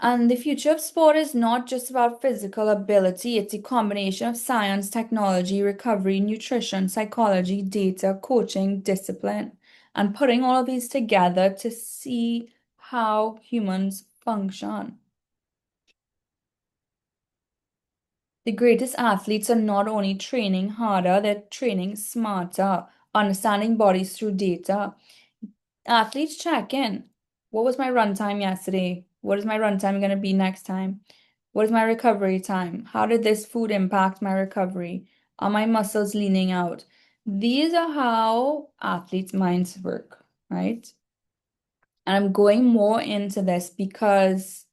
And the future of sport is not just about physical ability, it's a combination of science, technology, recovery, nutrition, psychology, data, coaching, discipline, and putting all of these together to see how humans function. The greatest athletes are not only training harder, they're training smarter, understanding bodies through data. Athletes check in. What was my run time yesterday? What is my run time going to be next time? What is my recovery time? How did this food impact my recovery? Are my muscles leaning out? These are how athletes' minds work, right? And I'm going more into this because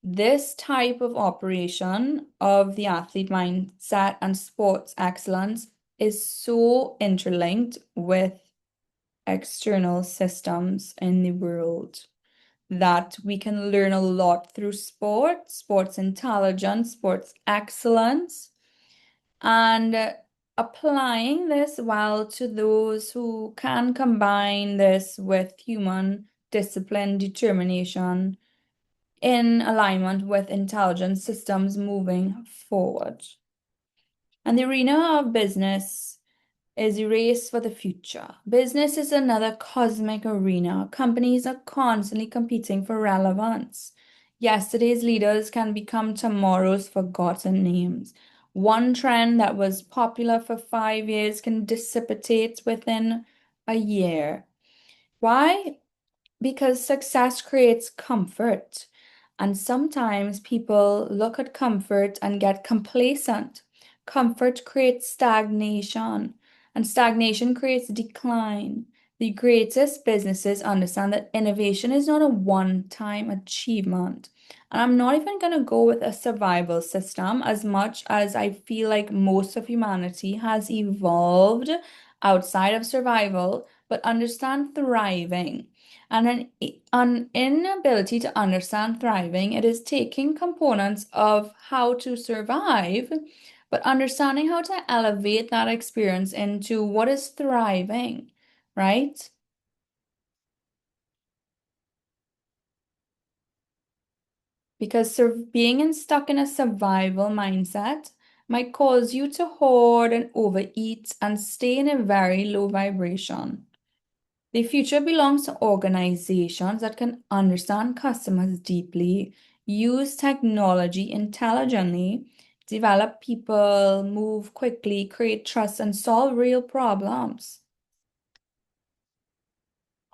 this type of operation of the athlete mindset and sports excellence is so interlinked with external systems in the world that we can learn a lot through sport, sports intelligence, sports excellence, and applying this well to those who can combine this with human discipline, determination in alignment with intelligence systems moving forward. And the arena of business is a race for the future. Business is another cosmic arena. Companies are constantly competing for relevance. Yesterday's leaders can become tomorrow's forgotten names. One trend that was popular for 5 years can dissipate within a year. Why? Because success creates comfort. And sometimes people look at comfort and get complacent. Comfort creates stagnation, and stagnation creates decline. The greatest businesses understand that innovation is not a one-time achievement. And I'm not even going to go with a survival system as much as I feel like most of humanity has evolved outside of survival, but understand thriving. And an inability to understand thriving, it is taking components of how to survive, but understanding how to elevate that experience into what is thriving, right? Because being stuck in a survival mindset might cause you to hoard and overeat and stay in a very low vibration. The future belongs to organizations that can understand customers deeply, use technology intelligently, develop people, move quickly, create trust, and solve real problems.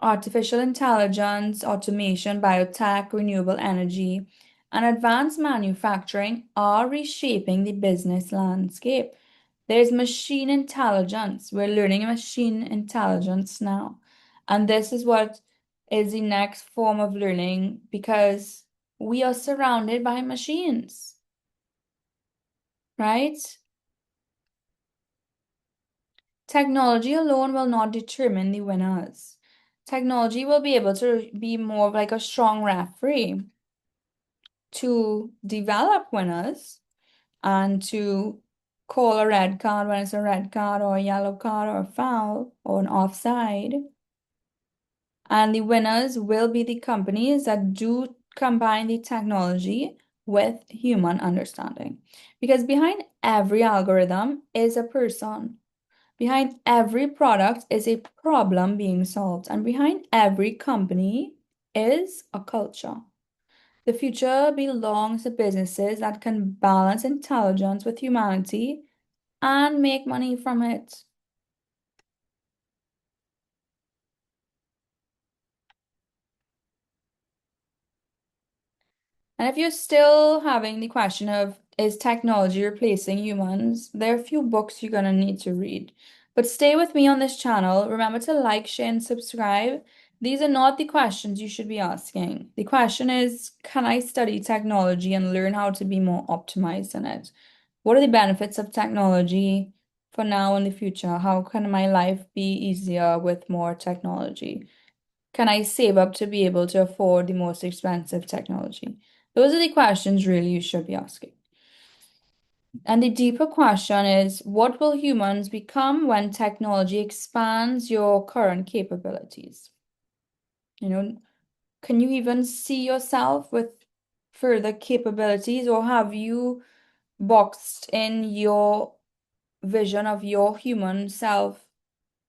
Artificial intelligence, automation, biotech, renewable energy, and advanced manufacturing are reshaping the business landscape. There's machine intelligence. We're learning machine intelligence now. And this is what is the next form of learning because we are surrounded by machines, right? Technology alone will not determine the winners. Technology will be able to be more of like a strong referee to develop winners and to call a red card when it's a red card or a yellow card or a foul or an offside. And the winners will be the companies that do combine the technology with human understanding. Because behind every algorithm is a person. Behind every product is a problem being solved. And behind every company is a culture. The future belongs to businesses that can balance intelligence with humanity and make money from it. And if you're still having the question of is technology replacing humans, there are a few books you're going to need to read. But stay with me on this channel. Remember to like, share, and subscribe. These are not the questions you should be asking. The question is, can I study technology and learn how to be more optimized in it? What are the benefits of technology for now and the future? How can my life be easier with more technology? Can I save up to be able to afford the most expensive technology? Those are the questions really you should be asking. And the deeper question is, what will humans become when technology expands your current capabilities? You know, can you even see yourself with further capabilities, or have you boxed in your vision of your human self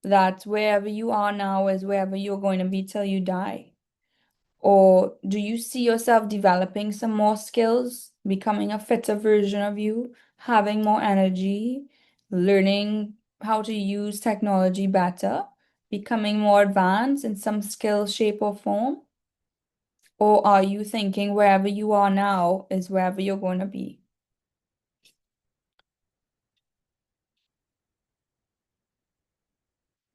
that wherever you are now is wherever you're going to be till you die? Or do you see yourself developing some more skills, becoming a fitter version of you, having more energy, learning how to use technology better, becoming more advanced in some skill, shape, or form? Or are you thinking wherever you are now is wherever you're going to be?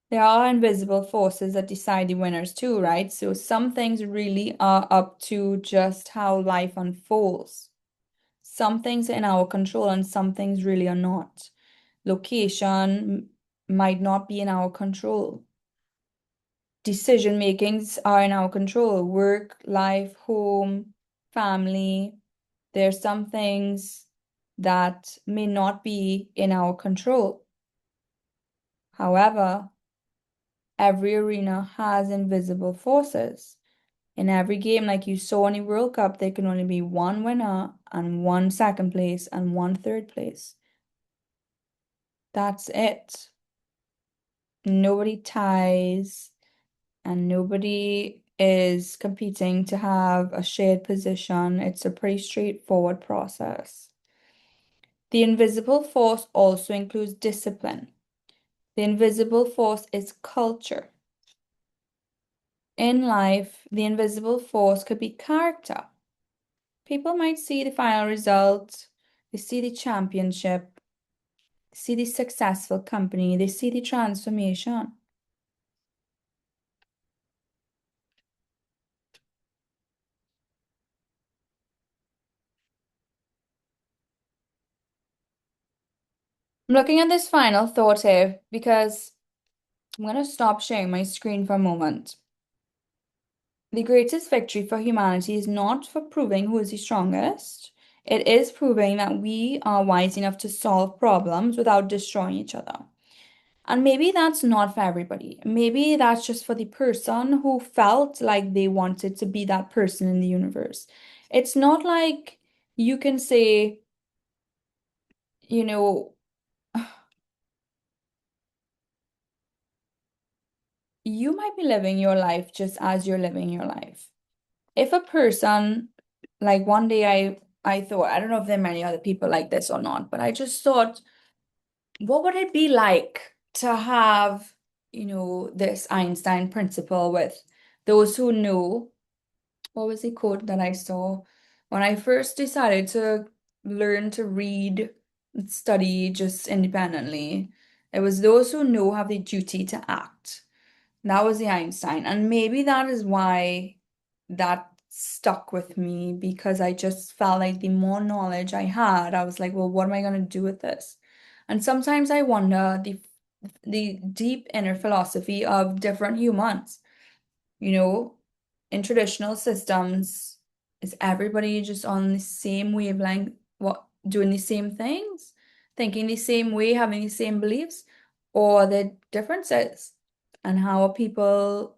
There are invisible forces that decide the winners too, right? So some things really are up to just how life unfolds. Some things are in our control and some things really are not. Location might not be in our control. Decision makings are in our control. Work, life, home, family. There's some things that may not be in our control. However, every arena has invisible forces. In every game, like you saw in the World Cup, there can only be one winner and one second place and one third place. That's it. Nobody ties and nobody is competing to have a shared position. It's a pretty straightforward process. The invisible force also includes discipline. The invisible force is culture. In life, the invisible force could be character. People might see the final result, they see the championship, they see the successful company, they see the transformation. I'm looking at this final thought here because I'm going to stop sharing my screen for a moment. The greatest victory for humanity is not for proving who is the strongest. It is proving that we are wise enough to solve problems without destroying each other. And maybe that's not for everybody. Maybe that's just for the person who felt like they wanted to be that person in the universe. It's not like you can say, you know, you might be living your life just as you're living your life. If a person, like one day I thought, I don't know if there are many other people like this or not, but I just thought, what would it be like to have, this Einstein principle with those who know, what was the quote that I saw when I first decided to learn to read and study just independently? It was those who know have the duty to act. That was the Einstein. And maybe that is why that stuck with me because I just felt like the more knowledge I had, I was like, well, what am I going to do with this? And sometimes I wonder the deep inner philosophy of different humans. You know, in traditional systems, is everybody just on the same wavelength, what doing the same things, thinking the same way, having the same beliefs, or are there differences? And how are people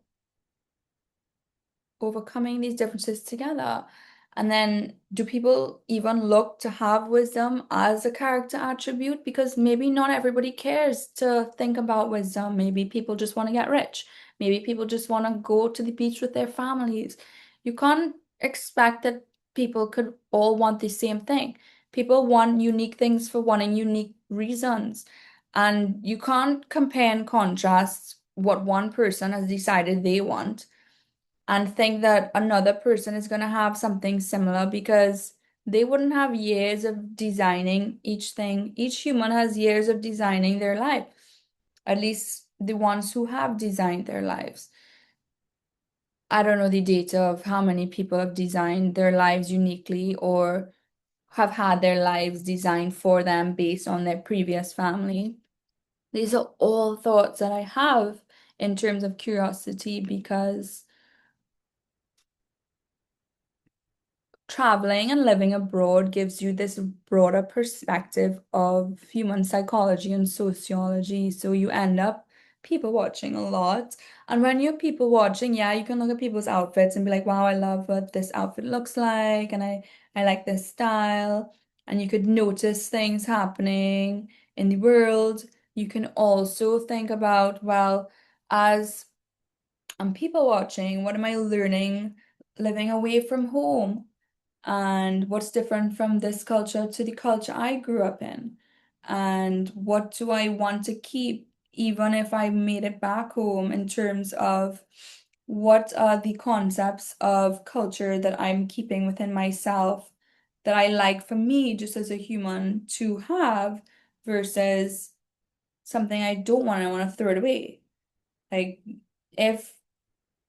overcoming these differences together? And then do people even look to have wisdom as a character attribute? Because maybe not everybody cares to think about wisdom. Maybe people just want to get rich. Maybe people just want to go to the beach with their families. You can't expect that people could all want the same thing. People want unique things for wanting unique reasons. And you can't compare and contrast what one person has decided they want and think that another person is going to have something similar because they wouldn't have years of designing each thing. Each human has years of designing their life, at least the ones who have designed their lives. I don't know the data of how many people have designed their lives uniquely or have had their lives designed for them based on their previous family. These are all thoughts that I have in terms of curiosity because traveling and living abroad gives you this broader perspective of human psychology and sociology. So you end up people watching a lot. And when you're people watching, yeah, you can look at people's outfits and be like, wow, I love what this outfit looks like, and I like this style. And you could notice things happening in the world. You can also think about, well, as I'm people watching, what am I learning living away from home? And what's different from this culture to the culture I grew up in? And what do I want to keep, even if I made it back home, in terms of what are the concepts of culture that I'm keeping within myself that I like for me just as a human to have versus something I don't want, I want to throw it away. Like if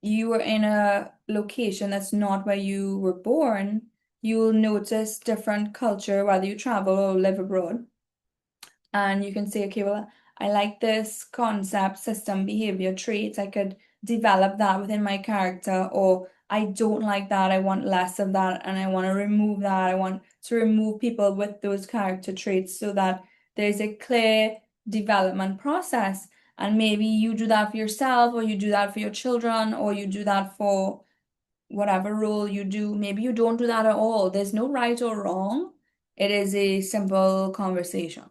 you were in a location that's not where you were born, you'll notice different culture, whether you travel or live abroad. And you can say, okay, well, I like this concept, system, behavior, traits. I could develop that within my character, or I don't like that. I want less of that, and I want to remove that. I want to remove people with those character traits so that there's a clear development process. And maybe you do that for yourself, or you do that for your children, or you do that for whatever role you do. Maybe you don't do that at all. There's no right or wrong. It is a simple conversation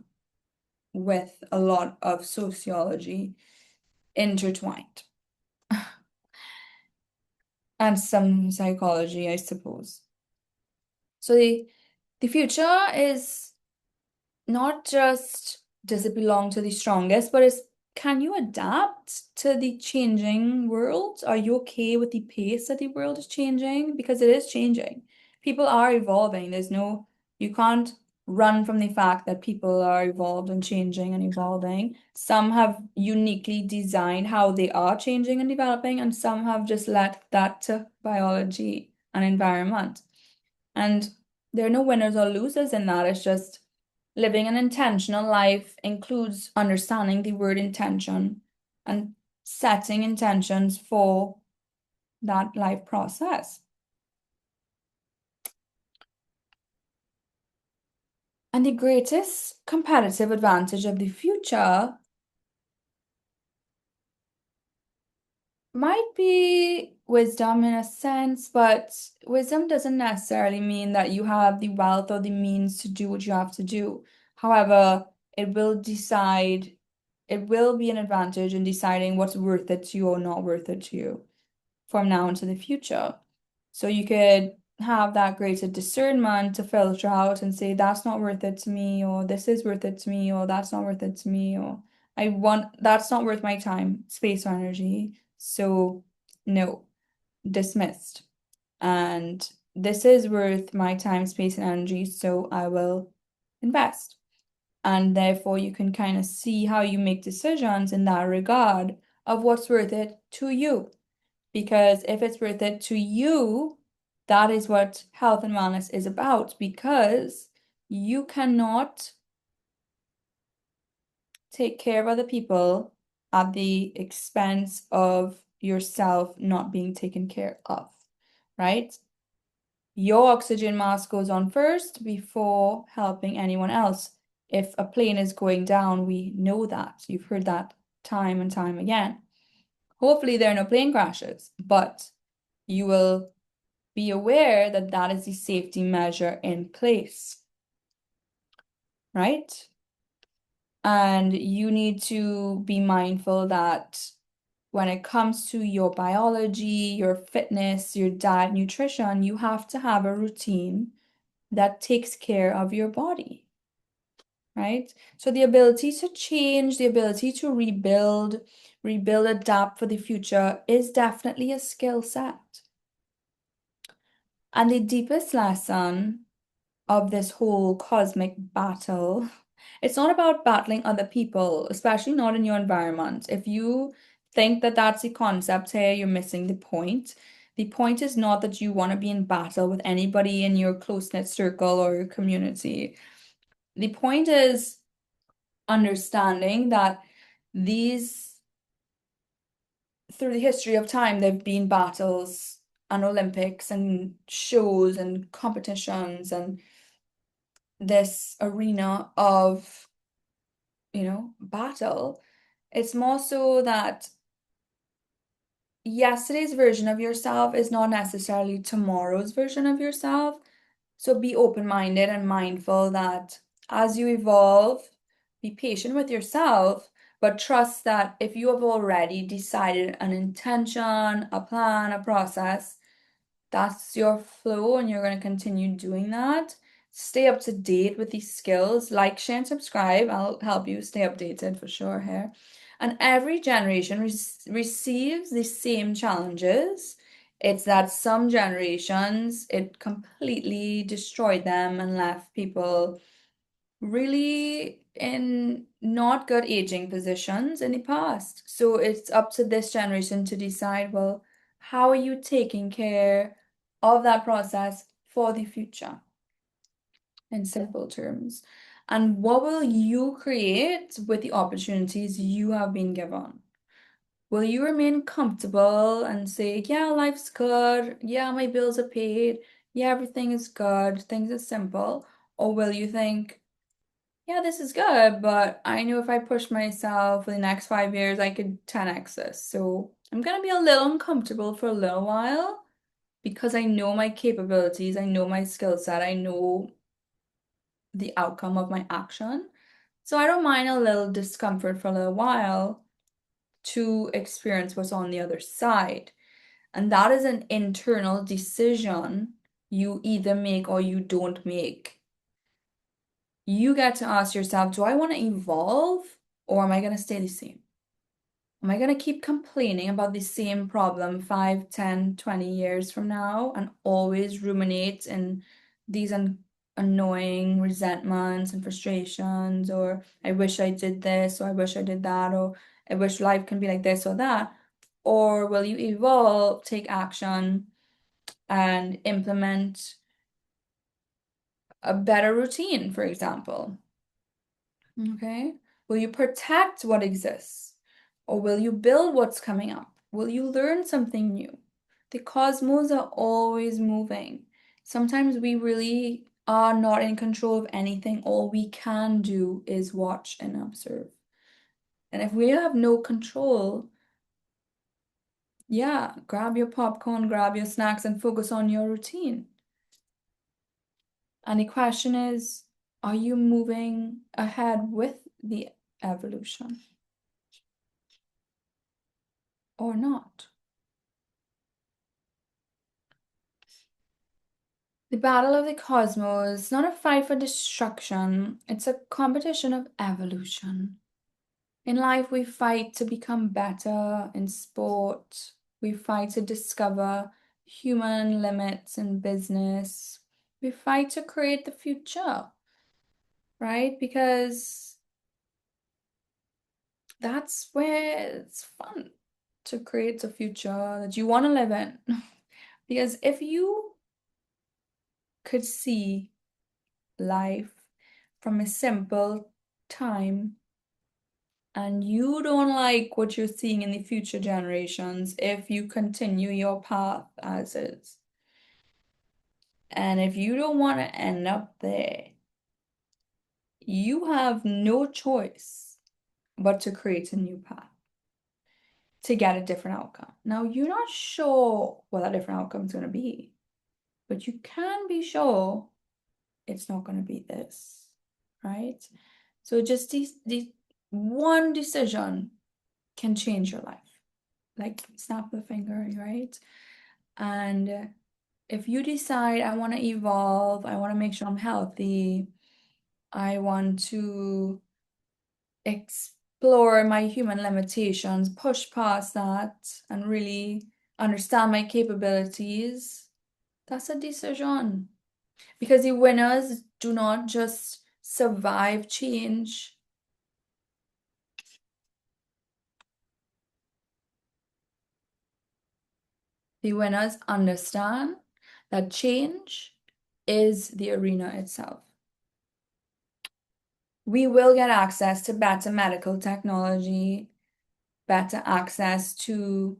with a lot of sociology intertwined and some psychology, I suppose. So the future is not just does it belong to the strongest, but it's can you adapt to the changing world? Are you okay with the pace that the world is changing? Because it is changing. People are evolving. You can't run from the fact that people are evolved and changing and evolving. Some have uniquely designed how they are changing and developing, and some have just left that to biology and environment. And there are no winners or losers in that. It's just living an intentional life includes understanding the word intention and setting intentions for that life process. And the greatest competitive advantage of the future might be wisdom in a sense, but wisdom doesn't necessarily mean that you have the wealth or the means to do what you have to do. However, it will be an advantage in deciding what's worth it to you or not worth it to you from now into the future. So you could have that greater discernment to filter out and say, that's not worth it to me, or this is worth it to me, or that's not worth it to me, or that's not worth my time, space, or energy. So, no, dismissed. And this is worth my time, space, and energy, so I will invest. And therefore, you can kind of see how you make decisions in that regard of what's worth it to you. Because if it's worth it to you, that is what health and wellness is about. Because you cannot take care of other people at the expense of yourself not being taken care of, right? Your oxygen mask goes on first before helping anyone else. If a plane is going down, we know that. You've heard that time and time again. Hopefully, there are no plane crashes, but you will be aware that that is the safety measure in place, right? And you need to be mindful that when it comes to your biology, your fitness, your diet, nutrition, you have to have a routine that takes care of your body, right? So the ability to change, the ability to rebuild, adapt for the future is definitely a skill set. And the deepest lesson of this whole cosmic battle. It's not about battling other people, especially not in your environment. If you think that that's the concept here, you're missing the point. The point is not that you want to be in battle with anybody in your close-knit circle or your community. The point is understanding that these, through the history of time, there have been battles and Olympics and shows and competitions and this arena of, battle. It's more so that yesterday's version of yourself is not necessarily tomorrow's version of yourself. So be open-minded and mindful that as you evolve, be patient with yourself, but trust that if you have already decided an intention, a plan, a process, that's your flow and you're going to continue doing that. Stay up to date with these skills. Like, share, and subscribe. I'll help you stay updated for sure here. And every generation receives the same challenges. It's that some generations, it completely destroyed them and left people really in not good aging positions in the past. So it's up to this generation to decide, well, how are you taking care of that process for the future in simple terms? And what will you create with the opportunities you have been given? Will you remain comfortable and say, yeah, life's good. Yeah, my bills are paid. Yeah, everything is good. Things are simple. Or will you think, yeah, this is good, but I know if I push myself for the next 5 years, I could 10x this. So I'm gonna be a little uncomfortable for a little while because I know my capabilities, I know my skill set, I know the outcome of my action. So I don't mind a little discomfort for a little while to experience what's on the other side. And that is an internal decision you either make or you don't make. You get to ask yourself, do I want to evolve or am I going to stay the same? Am I going to keep complaining about the same problem 5, 10, 20 years from now and always ruminate in these annoying resentments and frustrations, or I wish I did this, or I wish I did that, or I wish life can be like this or that? Or will you evolve, take action, and implement a better routine, for example? Okay. Will you protect what exists? Or will you build what's coming up? Will you learn something new? The cosmos are always moving. Sometimes we really are not in control of anything. All we can do is watch and observe. And if we have no control, yeah, grab your popcorn, grab your snacks, and focus on your routine. And the question is, are you moving ahead with the evolution or not? The battle of the cosmos is not a fight for destruction, it's a competition of evolution. In life, we fight to become better. In sport, we fight to discover human limits in business. We fight to create the future, right? Because that's where it's fun to create a future that you want to live in. Because if you could see life from a simple time and you don't like what you're seeing in the future generations, if you continue your path as is, and if you don't want to end up there, you have no choice but to create a new path to get a different outcome. Now, you're not sure what that different outcome is going to be, but you can be sure it's not going to be this, right? So just these one decision can change your life. Like snap the finger, right? And if you decide I want to evolve, I want to make sure I'm healthy, I want to explore my human limitations, push past that, and really understand my capabilities, that's a decision. Because the winners do not just survive change. The winners understand that change is the arena itself. We will get access to better medical technology, better access to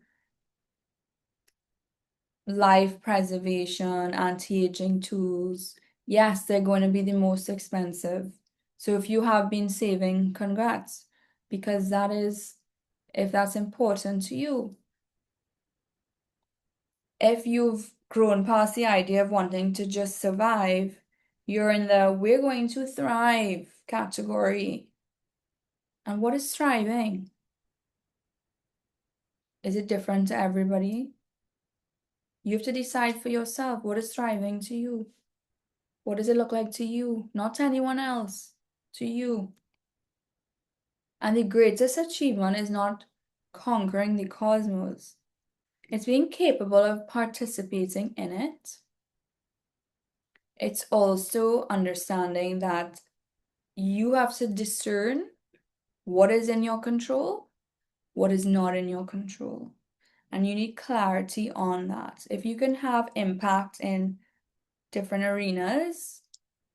life preservation, anti-aging tools. Yes, they're going to be the most expensive. So if you have been saving, congrats, because that is, if that's important to you. If you've grown past the idea of wanting to just survive, you're in the we're going to thrive category. And what is thriving? Is it different to everybody? You have to decide for yourself, what is thriving to you? What does it look like to you? Not to anyone else, to you. And the greatest achievement is not conquering the cosmos. It's being capable of participating in it. It's also understanding that you have to discern what is in your control, what is not in your control. And you need clarity on that. If you can have impact in different arenas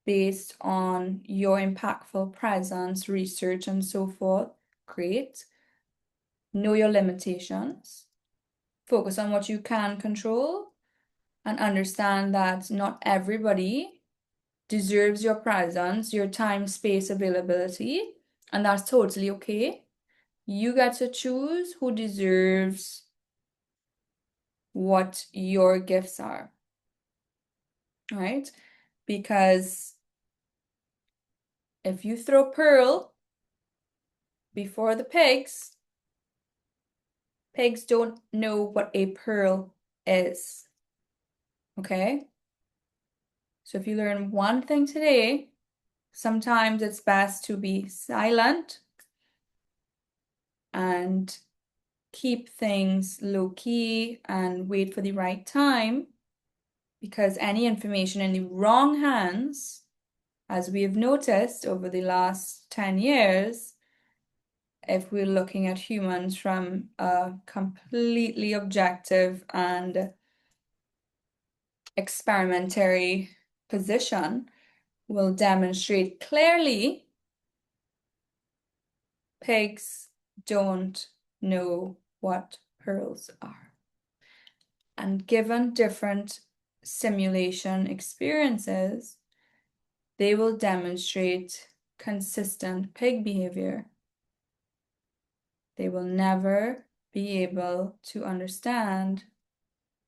based on your impactful presence, research, and so forth, great. Know your limitations. Focus on what you can control and understand that not everybody deserves your presence, your time, space, availability, and that's totally okay. You get to choose who deserves what your gifts are, right? Because if you throw Pearl before the pigs, pigs don't know what a pearl is, okay? So if you learn one thing today, sometimes it's best to be silent and keep things low key and wait for the right time, because any information in the wrong hands, as we have noticed over the last 10 years, if we're looking at humans from a completely objective and experimentary position, will demonstrate clearly pigs don't know what pearls are. And given different simulation experiences, they will demonstrate consistent pig behavior. They will never be able to understand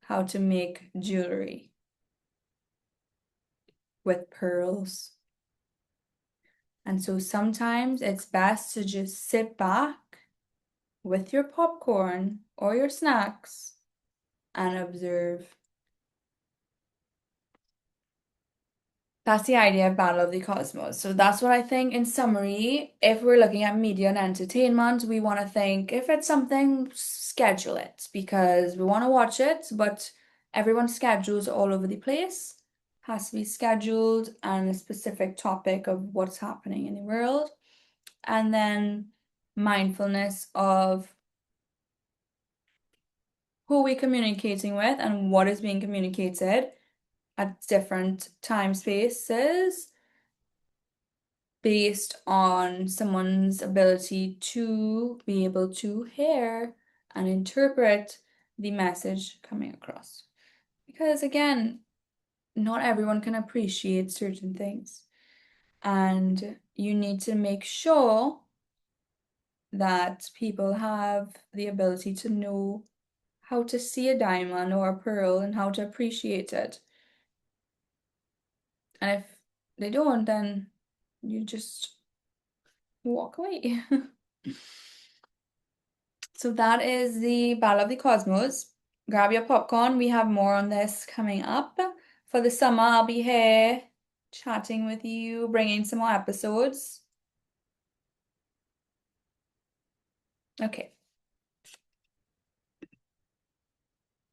how to make jewelry with pearls. And so sometimes it's best to just sit back with your popcorn or your snacks and observe. That's the idea of Battle of the Cosmos. So that's what I think in summary. If we're looking at media and entertainment, we want to think if it's something, schedule it because we want to watch it, but everyone's schedules are all over the place. Has to be scheduled and a specific topic of what's happening in the world. And then mindfulness of who we're communicating with and what is being communicated at different time spaces based on someone's ability to be able to hear and interpret the message coming across. Because again, not everyone can appreciate certain things. And you need to make sure that people have the ability to know how to see a diamond or a pearl and how to appreciate it. And if they don't, then you just walk away. So that is the Battle of the Cosmos. Grab your popcorn. We have more on this coming up. For the summer, I'll be here chatting with you, bringing some more episodes. Okay.